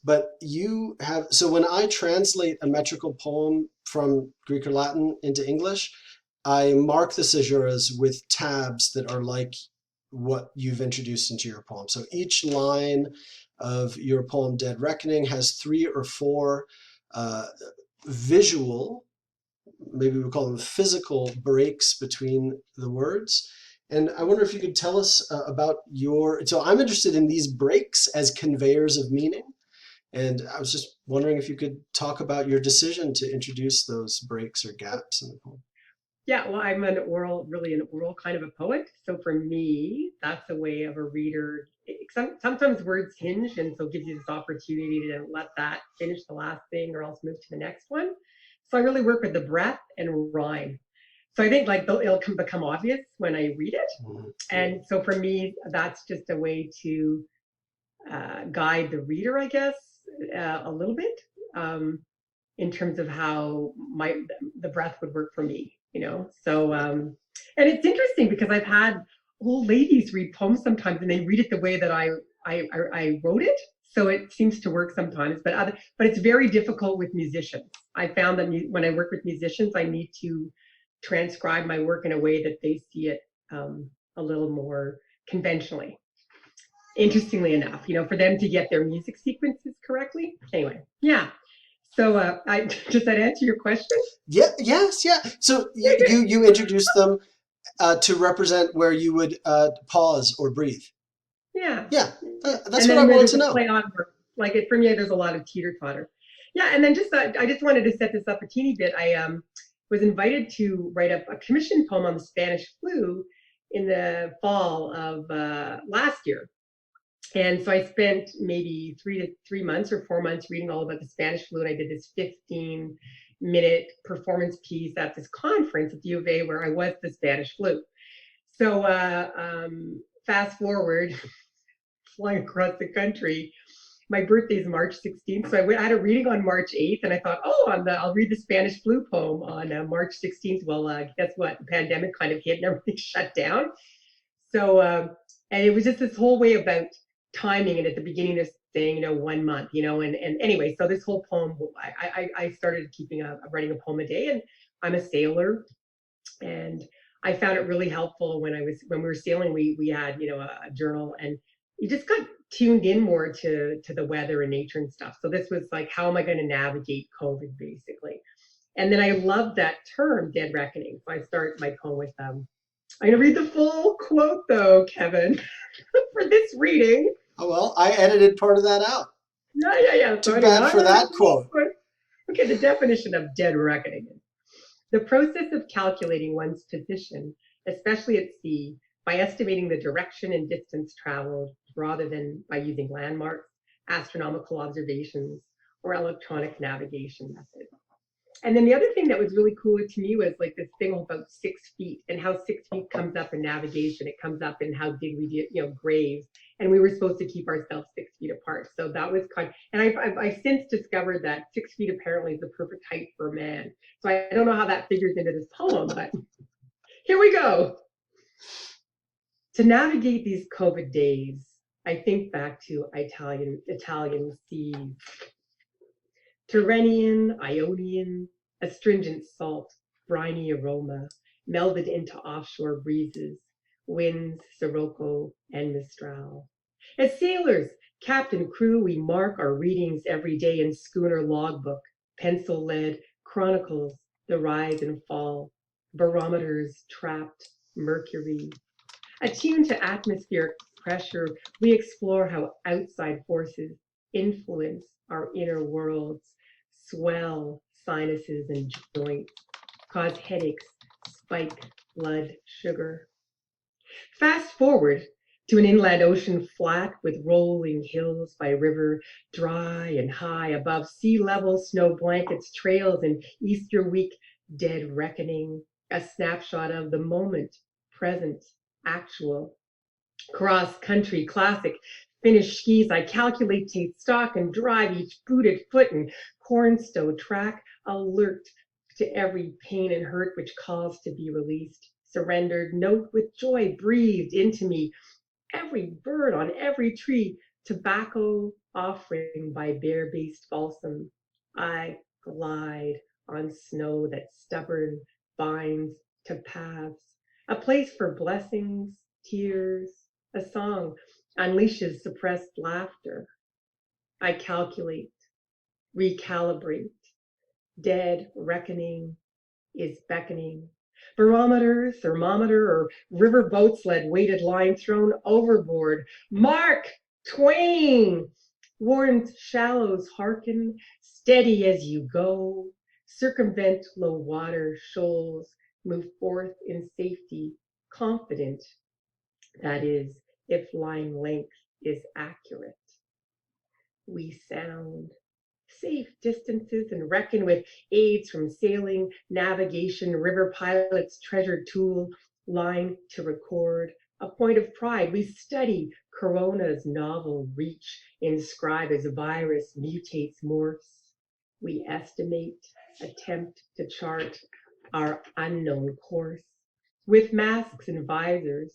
but you have, so when I translate a metrical poem from Greek or Latin into English, I mark the caesuras with tabs that are like what you've introduced into your poem. So each line of your poem, Dead Reckoning, has 3 or 4 visual, maybe we call them physical breaks between the words. And I wonder if you could tell us about so I'm interested in these breaks as conveyors of meaning. And I was just wondering if you could talk about your decision to introduce those breaks or gaps in the poem. Yeah, well, I'm really an oral kind of a poet. So for me, that's a way of a reader. Sometimes words hinge, and so it gives you this opportunity to let that finish the last thing or else move to the next one. So I really work with the breath and rhyme. So I think like it'll become obvious when I read it. And so for me, that's just a way to guide the reader, I guess, a little bit in terms of how the breath would work for me, you know. So and it's interesting because I've had old ladies read poems sometimes, and they read it the way that I wrote it. So it seems to work sometimes, but it's very difficult with musicians. I found that when I work with musicians, I need to transcribe my work in a way that they see it a little more conventionally. Interestingly enough, you know, for them to get their music sequences correctly. Anyway, yeah. So does that answer your question? Yeah. Yes. Yeah. So you introduced them to represent where you would pause or breathe. Yeah. Yeah. That's what I wanted to know. Play on like for me, there's a lot of teeter totter. Yeah, and then I just wanted to set this up a teeny bit. I was invited to write a commissioned poem on the Spanish flu in the fall of last year. And so I spent maybe 3 months or 4 months reading all about the Spanish flu. And I did this 15-minute performance piece at this conference at the U of A where I was the Spanish flu. So fast forward, flying across the country. My birthday is March 16th. So I had a reading on March 8th. And I thought, I'll read the Spanish flu poem on March 16th. Well, guess what? The pandemic kind of hit and everything shut down. So, and it was just this whole way about timing, and at the beginning of saying, 1 month, and anyway, so this whole poem, I started writing a poem a day, and I'm a sailor, and I found it really helpful when we were sailing, we had, a journal, and you just got tuned in more to the weather and nature and stuff. So this was like, how am I going to navigate COVID, basically? And then I love that term, Dead Reckoning. So I start my poem with, I'm going to read the full quote though, Kevin, for this reading. Oh, well, I edited part of that out. Yeah. Too bad for that quote. Okay, the definition of dead reckoning. The process of calculating one's position, especially at sea, by estimating the direction and distance traveled rather than by using landmarks, astronomical observations, or electronic navigation methods. And then the other thing that was really cool to me was like this thing about 6 feet and how 6 feet comes up in navigation. It comes up in how big we do, graves. And we were supposed to keep ourselves 6 feet apart. So that was and I've since discovered that 6 feet apparently is the perfect height for a man. So I don't know how that figures into this poem, but here we go. To navigate these COVID days, I think back to Italian seas. Tyrrhenian, Ionian, astringent salt, briny aroma, melded into offshore breezes, winds, Sirocco, and Mistral. As sailors, captain, crew, we mark our readings every day in schooner logbook, pencil-lead, chronicles, the rise and fall, barometers trapped, mercury. Attuned to atmospheric pressure, we explore how outside forces influence our inner worlds, swell sinuses and joints, cause headaches, spike blood sugar. Fast forward to an inland ocean flat with rolling hills by river, dry and high above sea level, snow blankets, trails, and Easter week dead reckoning, a snapshot of the moment, present, actual. Cross country classic, finish skis, I calculate, take stock, and drive each booted foot and cornstow track, alert to every pain and hurt which calls to be released. Surrendered, note with joy breathed into me. Every bird on every tree tobacco offering by bear-based balsam, I glide on snow that stubborn binds to paths, a place for blessings, tears, a song unleashes suppressed laughter. I calculate, recalibrate, dead reckoning is beckoning. Barometer, thermometer, or river boat sled weighted line thrown overboard. Mark Twain! Warren's shallows hearken, steady as you go. Circumvent low water shoals, move forth in safety, confident. That is, if line length is accurate. We sound safe distances and reckon with aids from sailing, navigation, river pilots' treasured tool, line to record. A point of pride, we study Corona's novel reach, inscribe as virus mutates, morphs. We estimate, attempt to chart our unknown course. With masks and visors,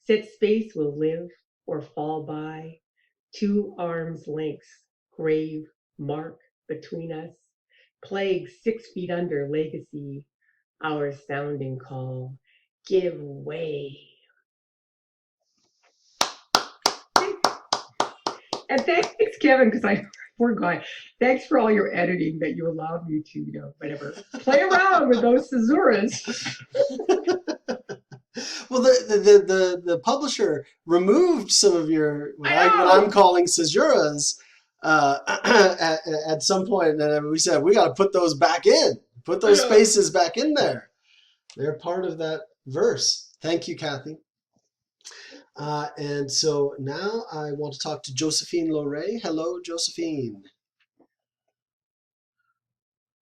set space will live or fall by. 2 arms lengths, grave mark between us, plague 6 feet under legacy, our sounding call, give way. And thanks, Kevin, because I forgot. Thanks for all your editing that you allowed me to, whatever, play around with those caesuras. Well, the publisher removed some of your what I'm calling caesuras at some point, and we said we got to put those back in, put those spaces back in there. They're part of that verse. Thank you, Kathy. And so now I want to talk to Josephine Loray. Hello, Josephine.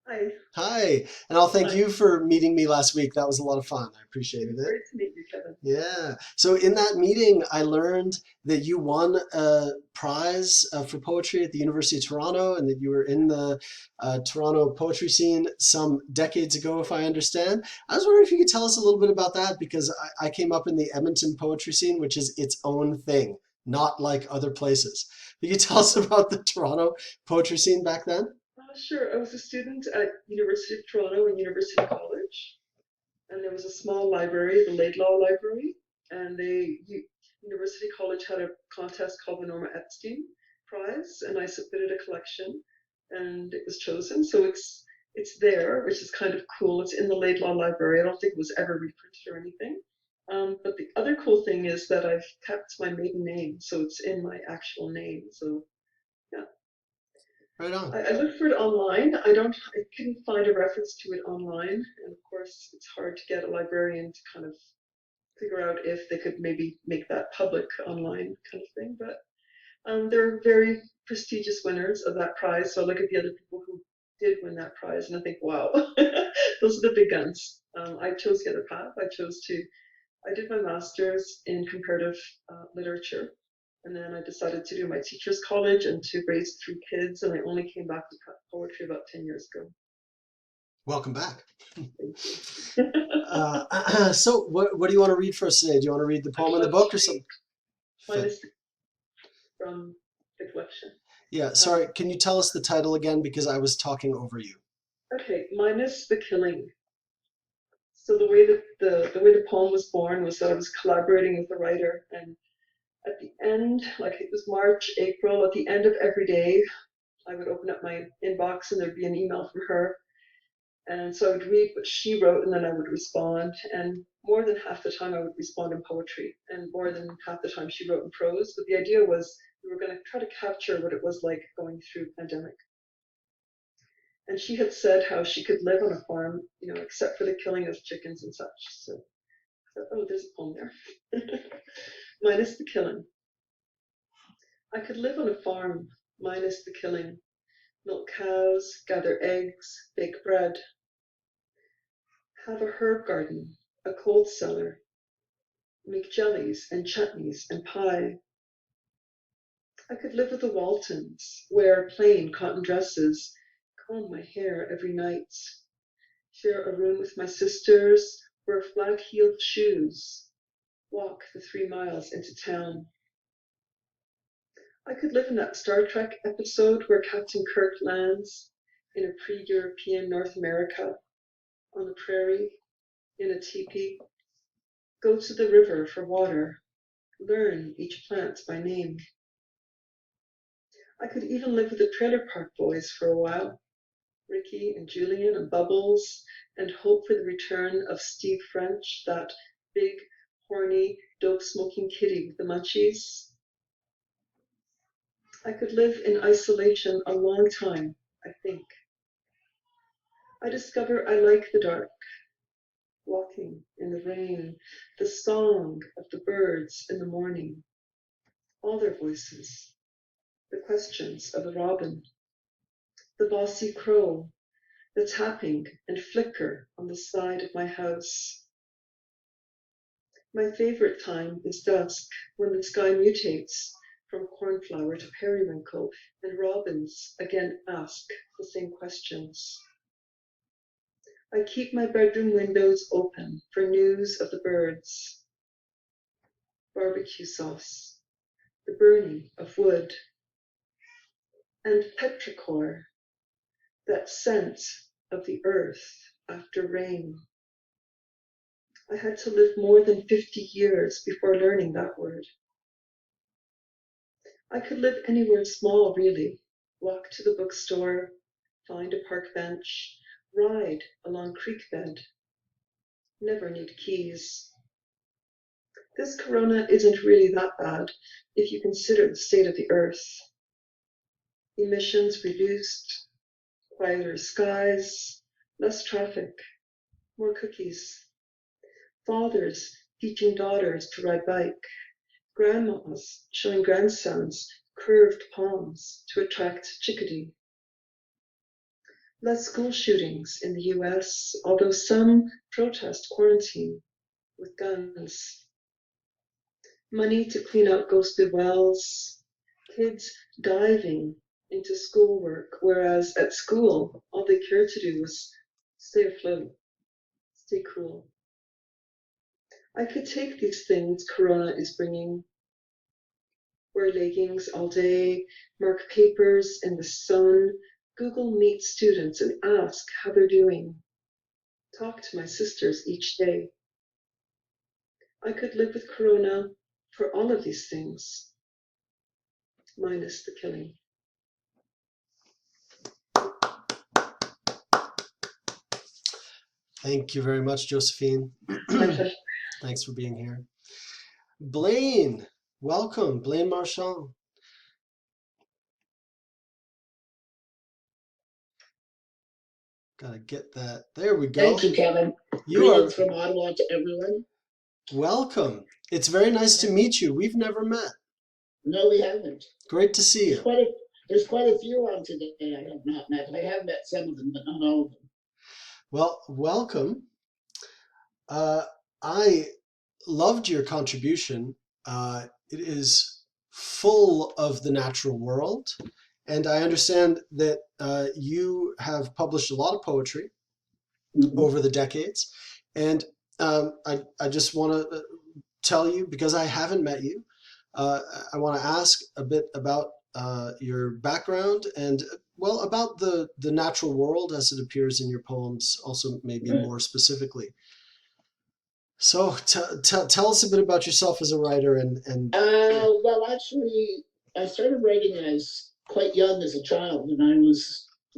Hi. Hi, and I'll thank you for meeting me last week. That was a lot of fun. I appreciated it. Great to meet you, Kevin. Yeah. So in that meeting, I learned that you won a prize for poetry at the University of Toronto, and that you were in the Toronto poetry scene some decades ago, if I understand. I was wondering if you could tell us a little bit about that, because I came up in the Edmonton poetry scene, which is its own thing, not like other places. Can you tell us about the Toronto poetry scene back then? Sure. I was a student at University of Toronto and University College, and there was a small library, the Laidlaw Library, and University College had a contest called the Norma Epstein Prize, and I submitted a collection, and it was chosen. So it's there, which is kind of cool. It's in the Laidlaw Library. I don't think it was ever reprinted or anything. But the other cool thing is that I've kept my maiden name, so it's in my actual name. So yeah. Right on. I looked for it online. I couldn't find a reference to it online, and of course it's hard to get a librarian to kind of figure out if they could maybe make that public online kind of thing. But there are very prestigious winners of that prize. So I look at the other people who did win that prize, and I think, wow, those are the big guns. I chose the other path. I did my master's in comparative literature. And then I decided to do my teacher's college and to raise 3 kids, and I only came back to poetry about 10 years ago. Welcome back. So what do you want to read for us today? Do you want to read the poem in the book or something? Mine is from the collection. Yeah, sorry, can you tell us the title again, because I was talking over you? Okay, mine is The Killing. So the way that the poem was born was that I was collaborating with a writer, and at the end, like it was March, April, at the end of every day, I would open up my inbox and there'd be an email from her. And so I would read what she wrote and then I would respond. And more than half the time I would respond in poetry, and more than half the time she wrote in prose. But the idea was we were going to try to capture what it was like going through the pandemic. And she had said how she could live on a farm, except for the killing of chickens and such. So I thought, oh, there's a poem there. Minus the killing. I could live on a farm, minus the killing. Milk cows, gather eggs, bake bread. Have a herb garden, a cold cellar. Make jellies and chutneys and pie. I could live with the Waltons, wear plain cotton dresses, comb my hair every night. Share a room with my sisters, wear flat-heeled shoes. Walk the 3 miles into town. I could live in that Star Trek episode where Captain Kirk lands in a pre-European North America on a prairie in a teepee, go to the river for water, learn each plant by name. I could even live with the Trailer Park Boys for a while, Ricky and Julian and Bubbles, and hope for the return of Steve French, that big, horny, dope-smoking kitty with the munchies. I could live in isolation a long time, I think. I discover I like the dark, walking in the rain, the song of the birds in the morning, all their voices, the questions of the robin, the bossy crow, the tapping and flicker on the side of my house. My favorite time is dusk, when the sky mutates from cornflower to periwinkle, and robins again ask the same questions. I keep my bedroom windows open for news of the birds, barbecue sauce, the burning of wood, and petrichor, that scent of the earth after rain. I had to live more than 50 years before learning that word. I could live anywhere small, really. Walk to the bookstore, find a park bench, ride along creek bed. Never need keys. This corona isn't really that bad if you consider the state of the earth. Emissions reduced, quieter skies, less traffic, more cookies. Fathers teaching daughters to ride bike. Grandmas showing grandsons curved palms to attract chickadee. Less school shootings in the US, although some protest quarantine with guns. Money to clean out ghosted wells. Kids diving into schoolwork, whereas at school, all they cared to do was stay afloat, stay cool. I could take these things Corona is bringing, wear leggings all day, mark papers in the sun, Google Meet students and ask how they're doing, talk to my sisters each day. I could live with Corona for all of these things, minus the killing. Thank you very much, Josephine. My pleasure. Thanks for being here. Blaine, welcome. Blaine Marchand. Gotta get that. There we go. Thank you, Kevin. You are Greetings from Ottawa to everyone. welcome. It's very nice to meet you. We've never met. No, we haven't. Great to see you. There's quite a few on today I have not met. I have met some of them, but not all of them. Well, welcome. I loved your contribution. It is full of the natural world. And I understand that you have published a lot of poetry over the decades. And I just want to tell you, because I haven't met you, I want to ask a bit about your background and, well, about the natural world as it appears in your poems, also maybe more specifically. So tell us a bit about yourself as a writer and Well, actually, I started writing as quite young as a child, and I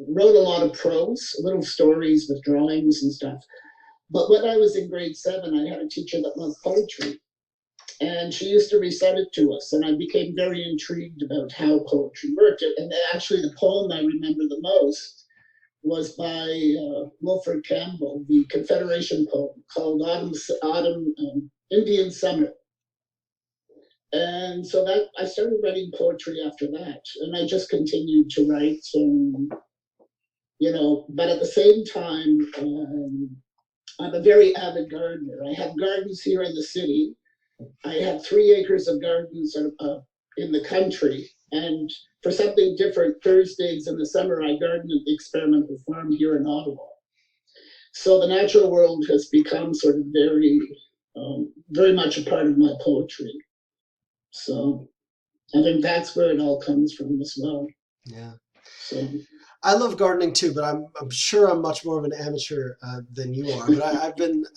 wrote a lot of prose, little stories with drawings and stuff. But when I was in grade 7, I had a teacher that loved poetry, and she used to recite it to us, and I became very intrigued about how poetry worked. And actually, the poem I remember the most was by Wilfred Campbell, the Confederation poem called Autumn Indian Summer. And so that I started writing poetry after that, and I just continued to write, and but at the same time, I'm a very avid gardener. I have gardens here in the city. I have 3 acres of gardens in the country, and for something different, Thursdays in the summer, I garden at the experimental farm here in Ottawa. So the natural world has become sort of very much a part of my poetry. So I think that's where it all comes from as well. Yeah. So I love gardening too, but I'm sure I'm much more of an amateur than you are. But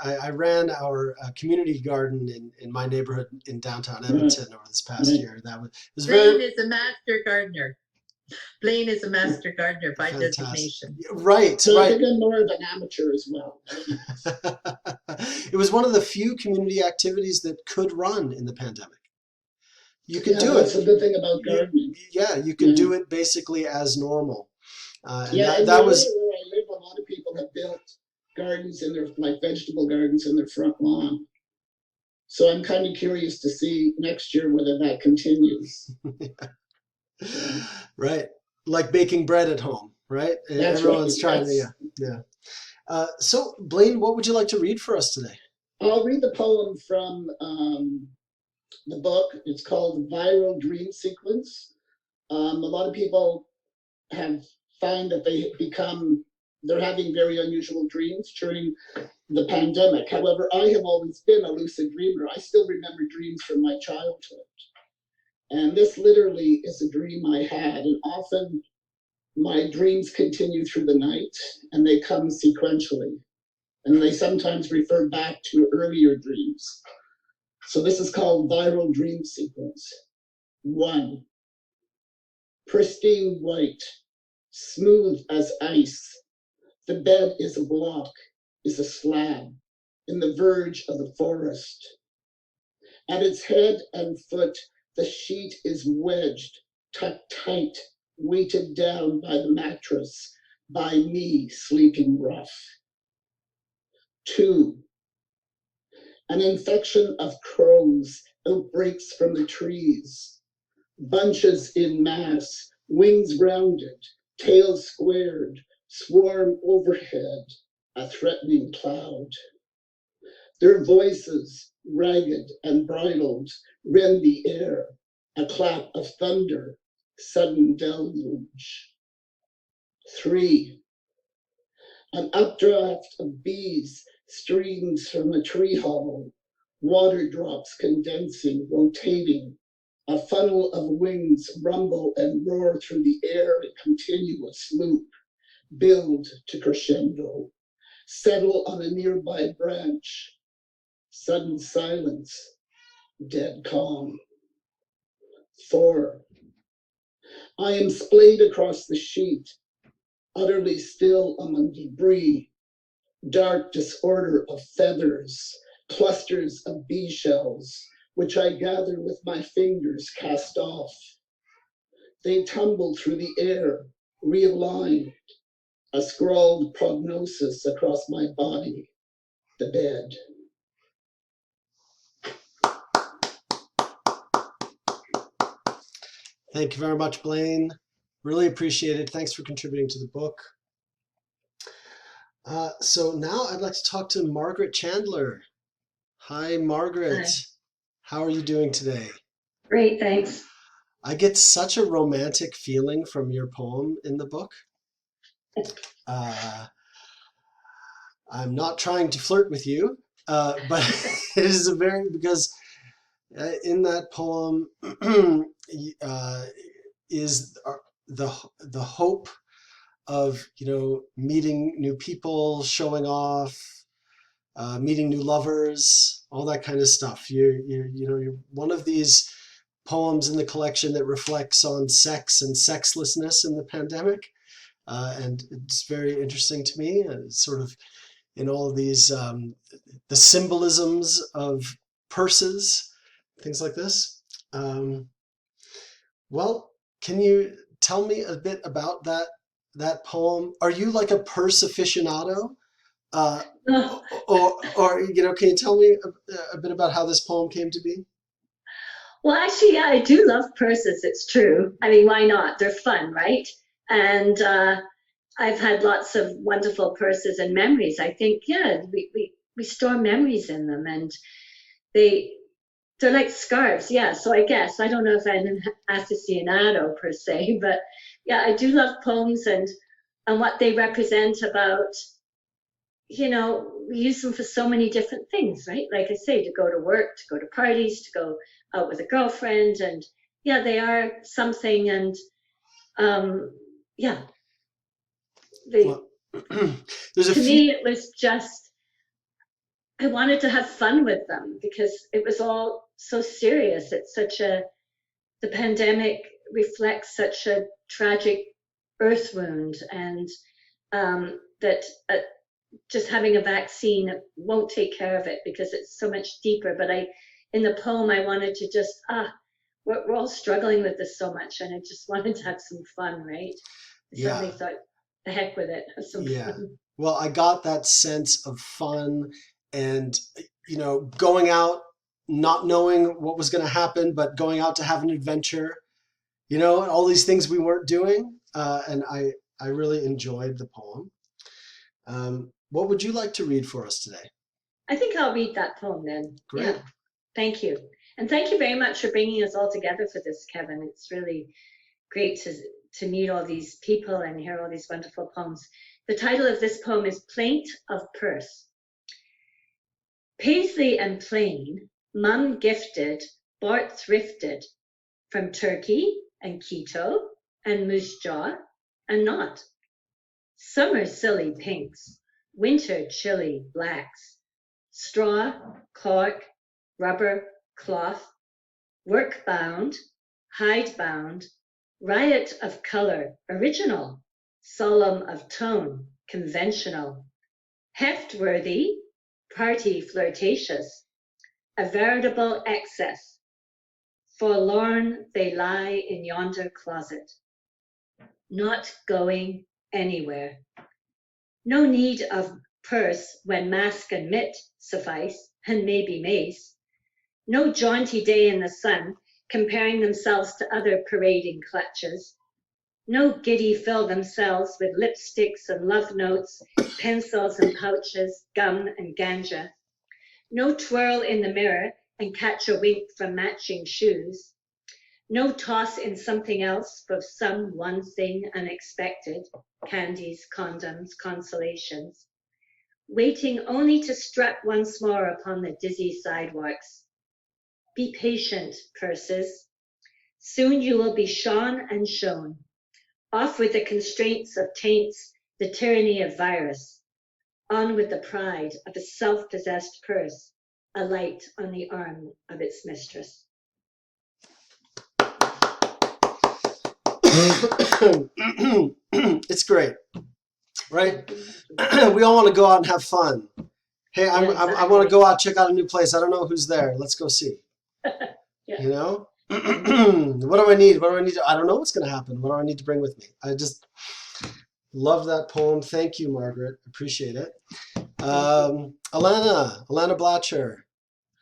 I ran our community garden in my neighborhood in downtown Edmonton over this past year. That was Blaine very is a master gardener. Blaine is a master gardener by fantastic. designation. Right, so I right. think I'm more of an amateur as well. It was one of the few community activities that could run in the pandemic. You could do That's it. a good thing about gardening. Yeah, you could do it basically as normal. And Yeah, in that the was area where I live, a lot of people have built gardens in their, like vegetable gardens in their front lawn. So I'm kind of curious to see next year whether that continues. right, like baking bread at home, right? That's Everyone's right. trying to, yeah. So Blaine, what would you like to read for us today? I'll read the poem from the book. It's called Viral Dream Sequence. A lot of people find that they're having very unusual dreams during the pandemic. However, I have always been a lucid dreamer. I still remember dreams from my childhood. And this literally is a dream I had. And often my dreams continue through the night and they come sequentially. And they sometimes refer back to earlier dreams. So this is called Viral Dream Sequence. 1. Pristine white, smooth as ice. The bed is a block, is a slab, in the verge of the forest. At its head and foot, the sheet is wedged, tucked tight, weighted down by the mattress, by me sleeping rough. 2. An infection of crows outbreaks from the trees. Bunches in mass, wings rounded, tails squared, swarm overhead, a threatening cloud. Their voices, ragged and bridled, rend the air, a clap of thunder, sudden deluge. 3. An updraft of bees streams from a tree hollow, water drops condensing, rotating. A funnel of wings rumble and roar through the air in continuous loop, build to crescendo, settle on a nearby branch. Sudden silence, dead calm. 4. I am splayed across the sheet, utterly still among debris, dark disorder of feathers, clusters of bee shells, which I gather with my fingers cast off. They tumble through the air, realigned, a scrawled prognosis across my body, the bed. Thank you very much, Blaine. Really appreciate it. Thanks for contributing to the book. So now I'd like to talk to Margaret Chandler. Hi, Margaret. Hi. How are you doing today? Great, thanks. I get such a romantic feeling from your poem in the book. I'm not trying to flirt with you, but it is because in that poem is the hope of meeting new people, showing off, meeting new lovers, all that kind of stuff. You're one of these poems in the collection that reflects on sex and sexlessness in the pandemic, and it's very interesting to me. Sort of in all of these the symbolisms of purses, things like this. Well, can you tell me a bit about that poem? Are you like a purse aficionado? Or can you tell me a bit about how this poem came to be? Well, actually, yeah, I do love purses. It's true. I mean, why not? They're fun, right? And I've had lots of wonderful purses and memories. I think, yeah, we store memories in them, and they're like scarves. Yeah. So I guess I don't know if I'm an aficionado per se, but yeah, I do love poems and what they represent about. We use them for so many different things, right? Like I say, to go to work, to go to parties, to go out with a girlfriend. And, yeah, they are something, and yeah, they. Well, there's a To few. me, it was just I wanted to have fun with them because it was all so serious. The pandemic reflects such a tragic earth wound, and that just having a vaccine won't take care of it because it's so much deeper. But in the poem, I wanted to just, we're all struggling with this so much, and I just wanted to have some fun, right? I suddenly thought, the heck with it, have some fun. Well, I got that sense of fun and, you know, going out, not knowing what was going to happen, but going out to have an adventure, you know, and all these things we weren't doing. And I really enjoyed the poem. What would you like to read for us today? I think I'll read that poem then. Great. Yeah. Thank you. And thank you very much for bringing us all together for this, Kevin. It's really great to meet all these people and hear all these wonderful poems. The title of this poem is Plaint of Perth. Paisley and plain, mum gifted, Bart thrifted, from Turkey and keto and moose jaw and not. Summer silly pinks, winter chilly blacks, straw, cork, rubber, cloth, work bound, hide bound, riot of color, original, solemn of tone, conventional, heft-worthy, party flirtatious, a veritable excess. Forlorn they lie in yonder closet, not going anywhere. No need of purse when mask and mitt suffice, and maybe mace. No jaunty day in the sun, comparing themselves to other parading clutches. No giddy fill themselves with lipsticks and love notes, pencils and pouches, gum and ganja. No twirl in the mirror and catch a wink from matching shoes. No toss in something else for some one thing unexpected, candies, condoms, consolations. Waiting only to strut once more upon the dizzy sidewalks. Be patient, purses. Soon you will be shone and shown. Off with the constraints of taints, the tyranny of virus. On with the pride of a self-possessed purse, a light on the arm of its mistress. It's great, right? We all want to go out and have fun. Hey, I want to go out, check out a new place. I don't know who's there. Let's go see. Yeah. You know? What do I need? What do I need? I don't know what's going to happen. What do I need to bring with me? I just love that poem. Thank you, Margaret. Appreciate it. Alana Blatcher,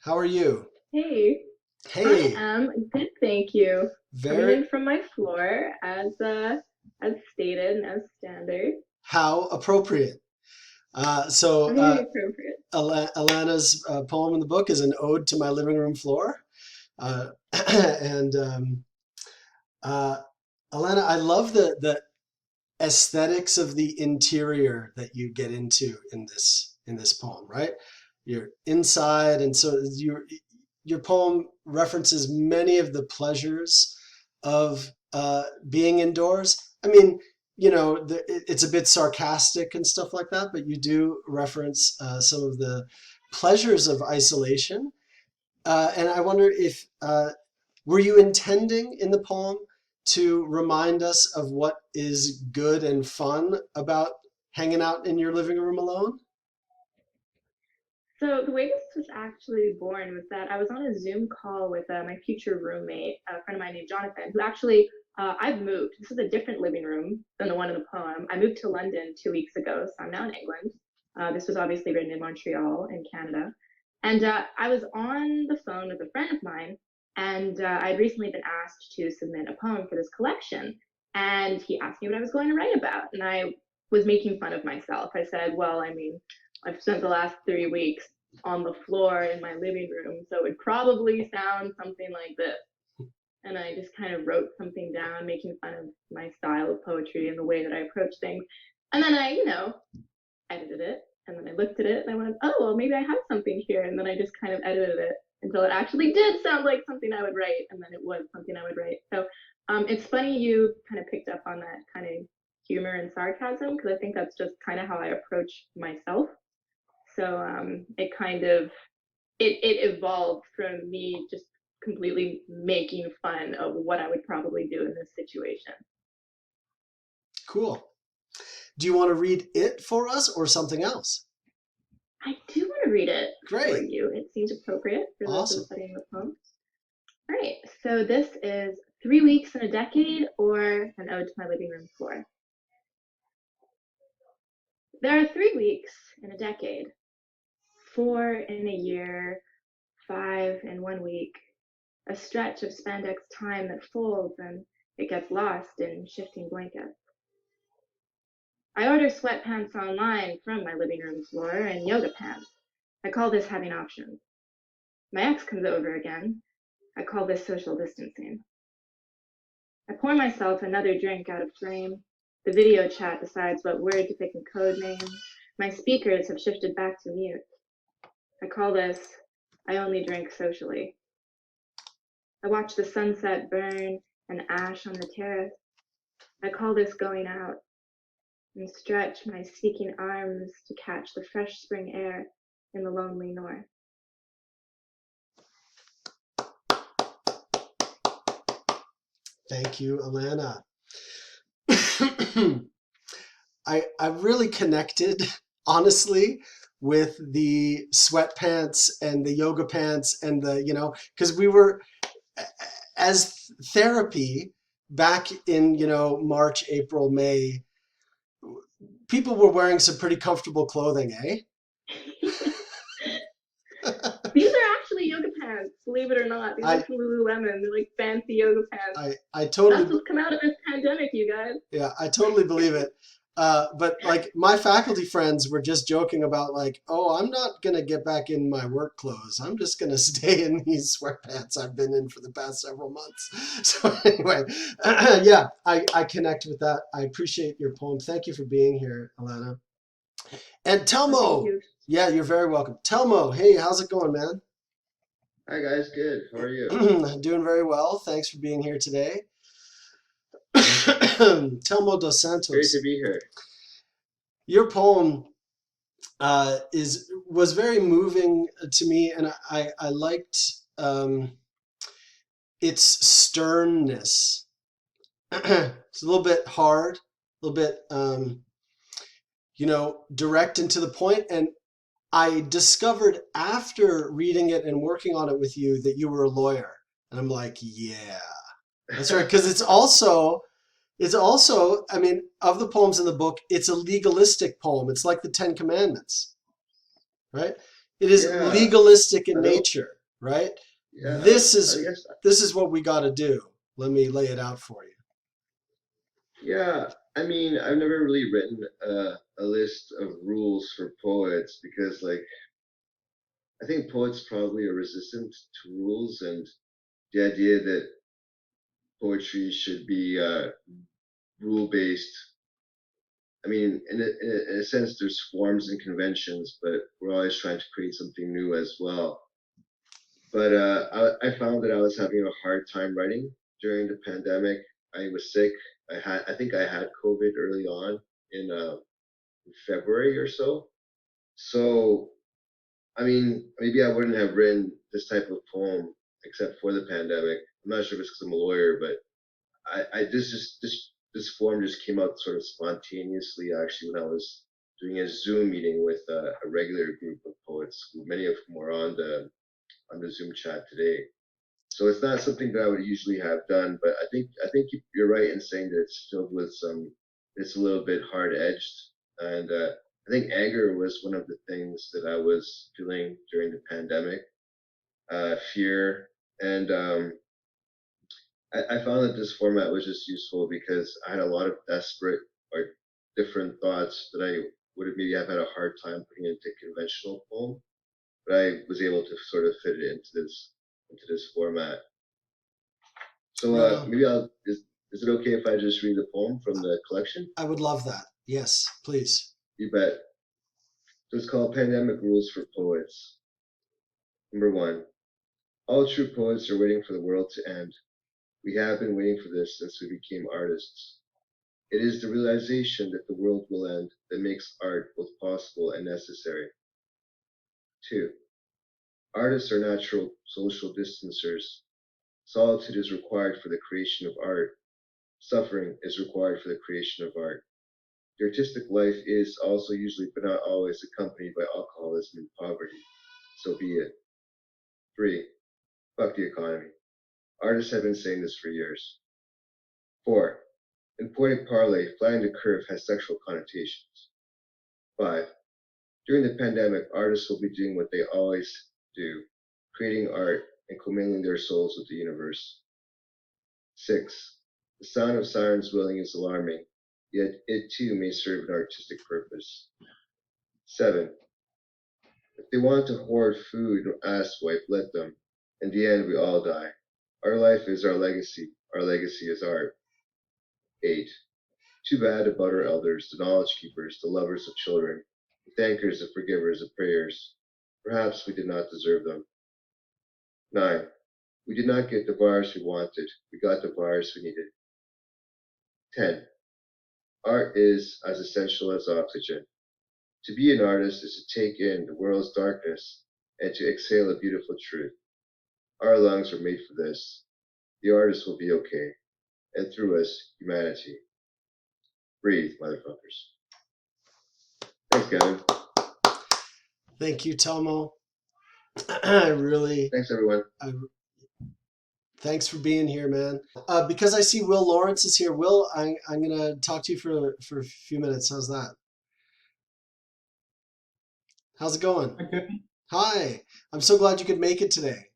how are you? Hey. Hey. I am good, thank you. Very Coming in from my floor as stated and as standard. How appropriate. Very appropriate. Alana's poem in the book is an ode to my living room floor. And Alana, I love the aesthetics of the interior that you get into in this poem, right? You're inside, and so your poem references many of the pleasures of being indoors. I mean, you know, it's a bit sarcastic and stuff like that, but you do reference some of the pleasures of isolation. And I wonder if, were you intending in the poem to remind us of what is good and fun about hanging out in your living room alone? So the way this was actually born was that I was on a Zoom call with my future roommate, a friend of mine named Jonathan, who actually, I've moved. This is a different living room than the one in the poem. I moved to London 2 weeks ago, so I'm now in England. This was obviously written in Montreal in Canada. And I was on the phone with a friend of mine, and I'd recently been asked to submit a poem for this collection. And he asked me what I was going to write about. And I was making fun of myself. I said, well, I mean, I've spent the last 3 weeks on the floor in my living room, so it would probably sound something like this. And I just kind of wrote something down, making fun of my style of poetry and the way that I approach things. And then I, edited it. And then I looked at it and I went, oh, well, maybe I have something here. And then I just kind of edited it until it actually did sound like something I would write, and then it was something I would write. So it's funny you kind of picked up on that kind of humor and sarcasm, because I think that's just kind of how I approach myself. So it kind of it evolved from me just completely making fun of what I would probably do in this situation. Cool. Do you want to read it for us or something else? I do want to read it for Great. you. It seems appropriate for those Awesome. studying the poem. All right, so this is 3 weeks in a decade, or an ode to my living room floor. There are 3 weeks in a decade, 4 in a year, 5 in 1 week, a stretch of spandex time that folds and it gets lost in shifting blankets. I order sweatpants online from my living room floor and yoga pants. I call this having options. My ex comes over again. I call this social distancing. I pour myself another drink out of frame. The video chat decides what word to pick in code names. My speakers have shifted back to mute. I call this, I only drink socially. I watch the sunset burn and ash on the terrace. I call this going out, and stretch my seeking arms to catch the fresh spring air in the lonely north. Thank you, Alana. I really connected, honestly, with the sweatpants and the yoga pants and the, because we were, as therapy back in, March, April, May, people were wearing some pretty comfortable clothing, eh? These are actually yoga pants, believe it or not. These are from Lululemon. They're like fancy yoga pants. I totally. That's what's come out of this pandemic, you guys. Yeah, I totally believe it. But like my faculty friends were just joking about like, oh, I'm not gonna get back in my work clothes. I'm just gonna stay in these sweatpants I've been in for the past several months. So anyway, yeah, I connect with that. I appreciate your poem. Thank you for being here, Alana. And Telmo. Yeah, you're very welcome. Telmo, hey, how's it going, man? Hi guys, good. How are you? Doing very well. Thanks for being here today. Telmo dos Santos. Great to be here. Your poem was very moving to me, and I liked its sternness. It's a little bit hard, a little bit direct and to the point. And I discovered after reading it and working on it with you that you were a lawyer, and I'm like, yeah, that's right, because it's also, I mean, of the poems in the book, it's a legalistic poem. It's like the Ten Commandments, right? It is legalistic in nature, right? Yeah, this is what we got to do. Let me lay it out for you. Yeah, I mean, I've never really written a list of rules for poets because, like, I think poets probably are resistant to rules, and the idea that poetry should be rule-based. I mean, in a sense, there's forms and conventions, but we're always trying to create something new as well. But I found that I was having a hard time writing during the pandemic. I was sick. I think I had COVID early on in February or so. So, I mean, maybe I wouldn't have written this type of poem except for the pandemic. I'm not sure if it's because I'm a lawyer, but this form just came out sort of spontaneously actually when I was doing a Zoom meeting with a regular group of poets, many of whom are on the Zoom chat today. So it's not something that I would usually have done, but I think you're right in saying that it's filled with it's a little bit hard-edged, and I think anger was one of the things that I was feeling during the pandemic, fear, and I found that this format was just useful because I had a lot of desperate or different thoughts that I would have maybe have had a hard time putting into conventional poem, but I was able to sort of fit it into this format. So maybe is it okay if I just read the poem from the collection? I would love that. Yes, please. You bet. So it's called Pandemic Rules for Poets. Number 1. All true poets are waiting for the world to end. We have been waiting for this since we became artists. It is the realization that the world will end that makes art both possible and necessary. 2. Artists are natural social distancers. Solitude is required for the creation of art. Suffering is required for the creation of art. The artistic life is also usually, but not always, accompanied by alcoholism and poverty. So be it. 3. Fuck the economy. Artists have been saying this for years. 4. In poetic parley, flattening the curve has sexual connotations. 5. During the pandemic, artists will be doing what they always do, creating art and commingling their souls with the universe. 6. The sound of sirens wailing is alarming, yet it too may serve an artistic purpose. 7. If they want to hoard food or asswipe, let them. In the end, we all die. Our life is our legacy. Our legacy is art. 8. Too bad about our elders, the knowledge keepers, the lovers of children, the thankers, the forgivers of prayers. Perhaps we did not deserve them. 9. We did not get the virus we wanted. We got the virus we needed. 10. Art is as essential as oxygen. To be an artist is to take in the world's darkness and to exhale a beautiful truth. Our lungs were made for this. The artist will be okay. And through us, humanity. Breathe, motherfuckers. Thanks, Gavin. Thank you, Tomo. I really. Thanks, everyone. Thanks for being here, man. Because I see Will Lawrence is here. Will, I'm going to talk to you for a few minutes. How's that? How's it going? Okay. Hi. I'm so glad you could make it today.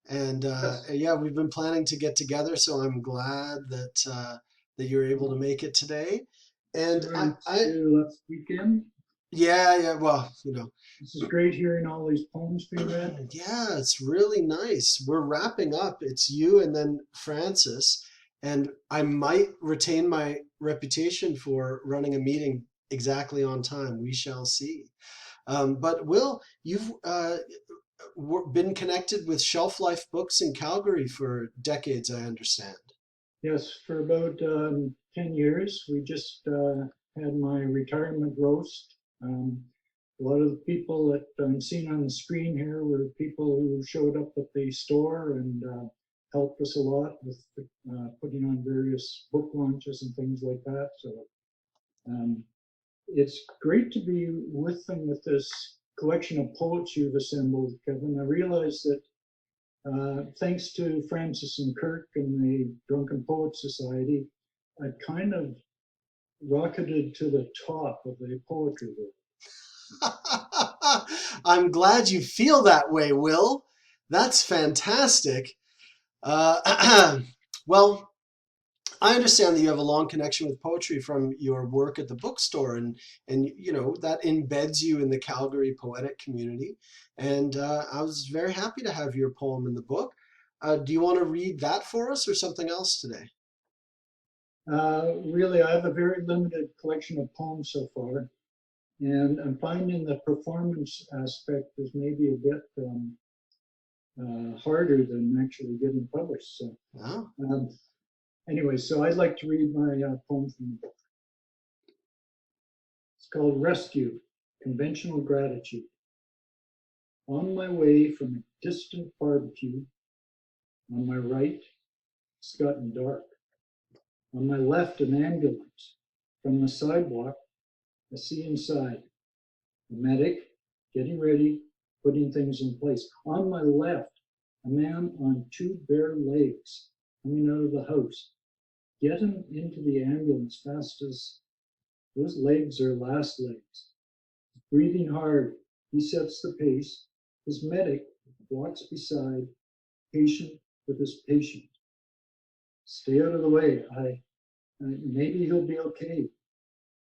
And Yes. yeah, we've been planning to get together, so I'm glad that you're able to make it today. And Last weekend. Yeah. Well, This is great hearing all these poems being read. Yeah, it's really nice. We're wrapping up. It's you and then Francis, and I might retain my reputation for running a meeting exactly on time. We shall see. But Will, you've been connected with Shelf Life Books in Calgary for decades, I understand. Yes, for about 10 years. We just had my retirement roast. A lot of the people that I'm seeing on the screen here were people who showed up at the store and helped us a lot with putting on various book launches and things like that. So it's great to be with them with this collection of poets you've assembled, Kevin. I realize that thanks to Francis and Kirk and the Drunken Poets Society, I've kind of rocketed to the top of the poetry world. I'm glad you feel that way, Will. That's fantastic. Well, I understand that you have a long connection with poetry from your work at the bookstore, and that embeds you in the Calgary poetic community. And I was very happy to have your poem in the book. Do you want to read that for us or something else today? Really, I have a very limited collection of poems so far, and I'm finding the performance aspect is maybe a bit harder than actually getting published. So, anyway, so I'd like to read my poem from the book. It's called Rescue, Conventional Gratitude. On my way from a distant barbecue, on my right, it's gotten dark. On my left, an ambulance. From the sidewalk, I see inside. A medic, getting ready, putting things in place. On my left, a man on two bare legs coming out of the house. Get him into the ambulance fast as those legs are last legs. Breathing hard, he sets the pace. His medic walks beside, patient with his patient. Stay out of the way. Maybe he'll be okay.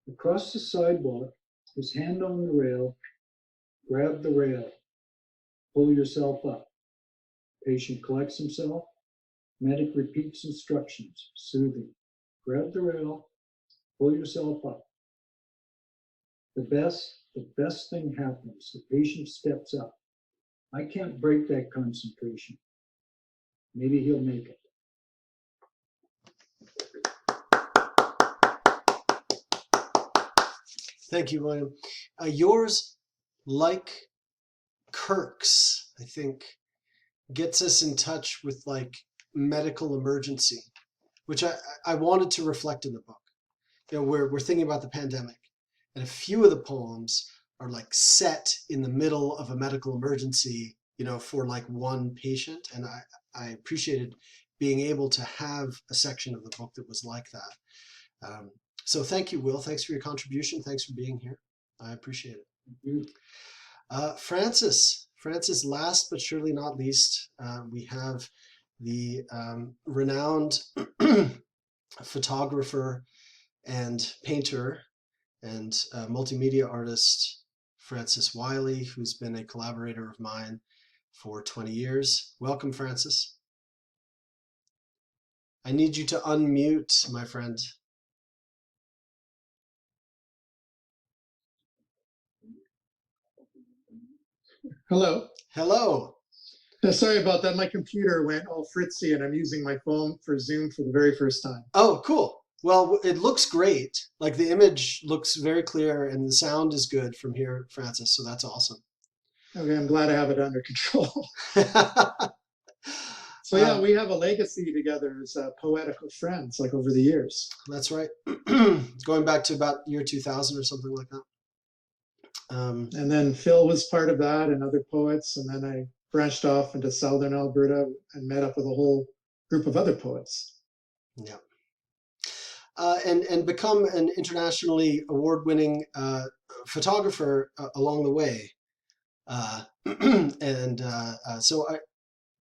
Across the sidewalk, his hand on the rail, grab the rail. Pull yourself up. Patient collects himself. Medic repeats instructions, soothing. Grab the rail, pull yourself up. The best thing happens. The patient steps up. I can't break that concentration. Maybe he'll make it. Thank you, William. Yours, like Kirk's, I think, gets us in touch with like medical emergency, which I wanted to reflect in the book. You know, we're thinking about the pandemic, and a few of the poems are like set in the middle of a medical emergency, you know, for like one patient. And I appreciated being able to have a section of the book that was like that. So thank you, Will. Thanks for your contribution. Thanks for being here. I appreciate it. Francis, last but surely not least, we have the renowned photographer and painter and multimedia artist, Francis Wiley, who's been a collaborator of mine for 20 years. Welcome, Francis. I need you to unmute, my friend. Hello. Hello. Sorry about that. My computer went all fritzy and I'm using my phone for Zoom for the very first time. Oh, cool. Well, it looks great. Like the image looks very clear and the sound is good from here, Francis. So that's awesome. Okay, I'm glad I have it under control. So yeah, we have a legacy together as poetical friends, like over the years. That's right. Going back to about year 2000 or something like that. And then Phil was part of that and other poets. And then I branched off into Southern Alberta and met up with a whole group of other poets. Yeah. And become an internationally award-winning photographer along the way.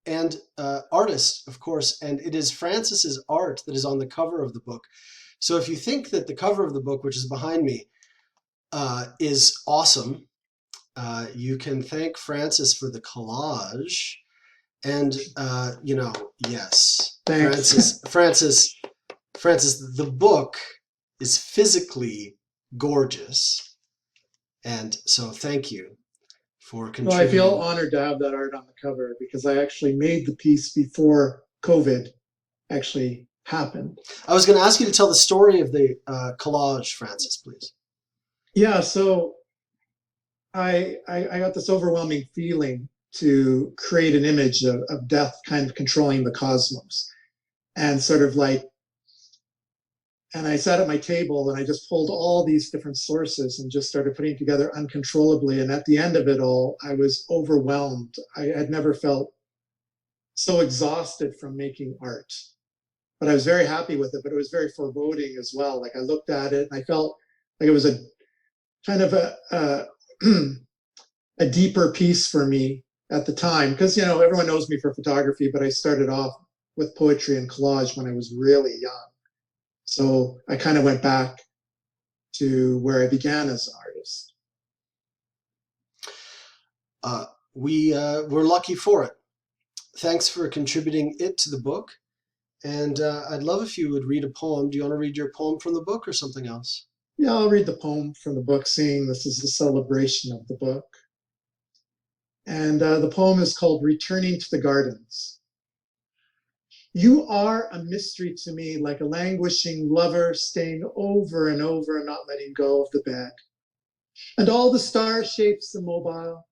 And artist, of course, and it is Francis's art that is on the cover of the book. So if you think that the cover of the book, which is behind me, is awesome, you can thank Francis for the collage. And, you know, yes, Thanks. Francis, the book is physically gorgeous. And so thank you for contributing. Well, I feel honored to have that art on the cover because I actually made the piece before COVID actually happened. I was going to ask you to tell the story of the collage, Francis, please. Yeah, so I got this overwhelming feeling to create an image of death kind of controlling the cosmos. And sort of like, and I sat at my table and I just pulled all these different sources and just started putting it together uncontrollably. And at the end of it all, I was overwhelmed. I had never felt so exhausted from making art. But I was very happy with it, but it was very foreboding as well. Like I looked at it and I felt like it was a kind of a deeper piece for me at the time. Because, you know, everyone knows me for photography, but I started off with poetry and collage when I was really young. So I kind of went back to where I began as an artist. We're lucky for it. Thanks for contributing it to the book. And I'd love if you would read a poem. Do you want to read your poem from the book or something else? Yeah, I'll read the poem from the book, seeing this is the celebration of the book. And the poem is called Returning to the Gardens. You are a mystery to me, like a languishing lover staying over and over and not letting go of the bed. And all the star shapes immobile.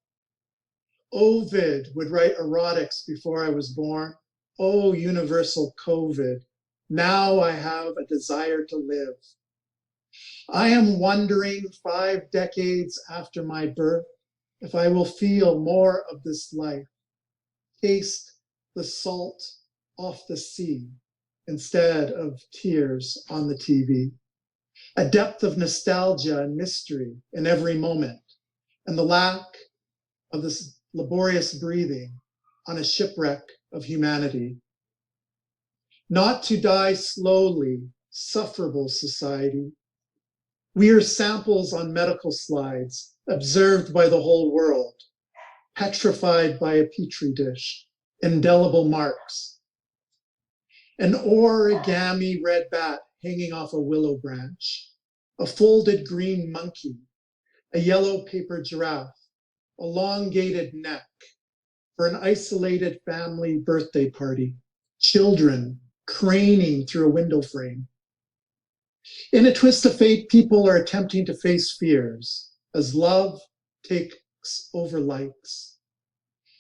Ovid would write erotics before I was born. Oh, universal COVID. Now I have a desire to live. I am wondering 5 decades after my birth if I will feel more of this life. Taste the salt off the sea instead of tears on the TV. A depth of nostalgia and mystery in every moment, and the lack of this laborious breathing on a shipwreck of humanity. Not to die slowly, sufferable society. We are samples on medical slides, observed by the whole world, petrified by a petri dish, indelible marks. An origami red bat hanging off a willow branch, a folded green monkey, a yellow paper giraffe, elongated neck, for an isolated family birthday party, children craning through a window frame. In a twist of fate, people are attempting to face fears as love takes over likes.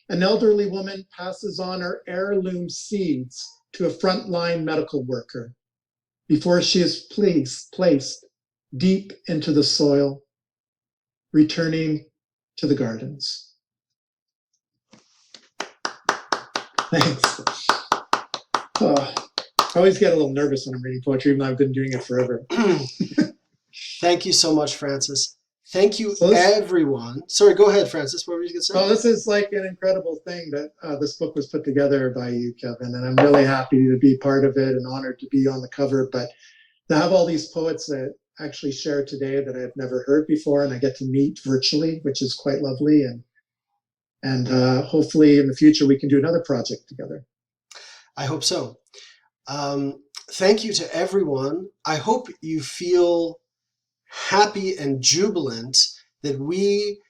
An elderly woman passes on her heirloom seeds to a frontline medical worker before she is placed deep into the soil, returning to the gardens. Thanks. Oh, I always get a little nervous when I'm reading poetry, even though I've been doing it forever. Thank you so much, Francis. Thank you, everyone. Sorry, go ahead, Francis. What were you going to say? Oh, this is like an incredible thing that this book was put together by you, Kevin, and I'm really happy to be part of it and honored to be on the cover. But to have all these poets that actually share today that I've never heard before, and I get to meet virtually, which is quite lovely. And hopefully in the future we can do another project together. I hope so. Thank you to everyone. I hope you feel happy and jubilant that we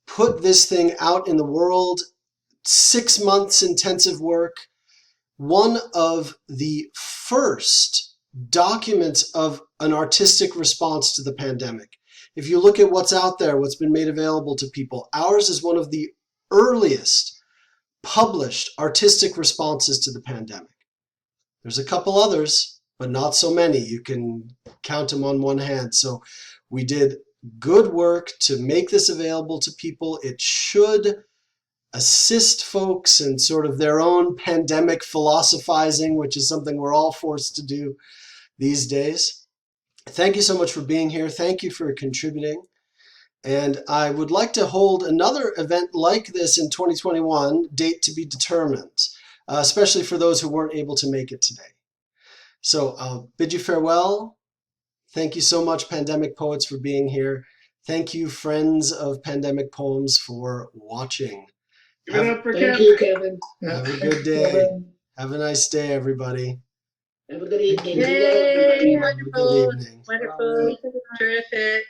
put this thing out in the world. 6 months intensive work, one of the first documents of an artistic response to the pandemic. If you look at what's out there, what's been made available to people, ours is one of the earliest published artistic responses to the pandemic. There's a couple others, but not so many. You can count them on one hand. So we did good work to make this available to people. It should assist folks in sort of their own pandemic philosophizing, which is something we're all forced to do these days. Thank you so much for being here. Thank you for contributing. And I would like to hold another event like this in 2021, date to be determined, especially for those who weren't able to make it today. So I'll bid you farewell. Thank you so much, Pandemic Poets, for being here. Thank you, friends of Pandemic Poems, for watching. Give it up for Thank Kevin. you, Kevin. Have a good day. Have a nice day, everybody. Have a good evening. Yay, Have a good evening. wonderful, terrific.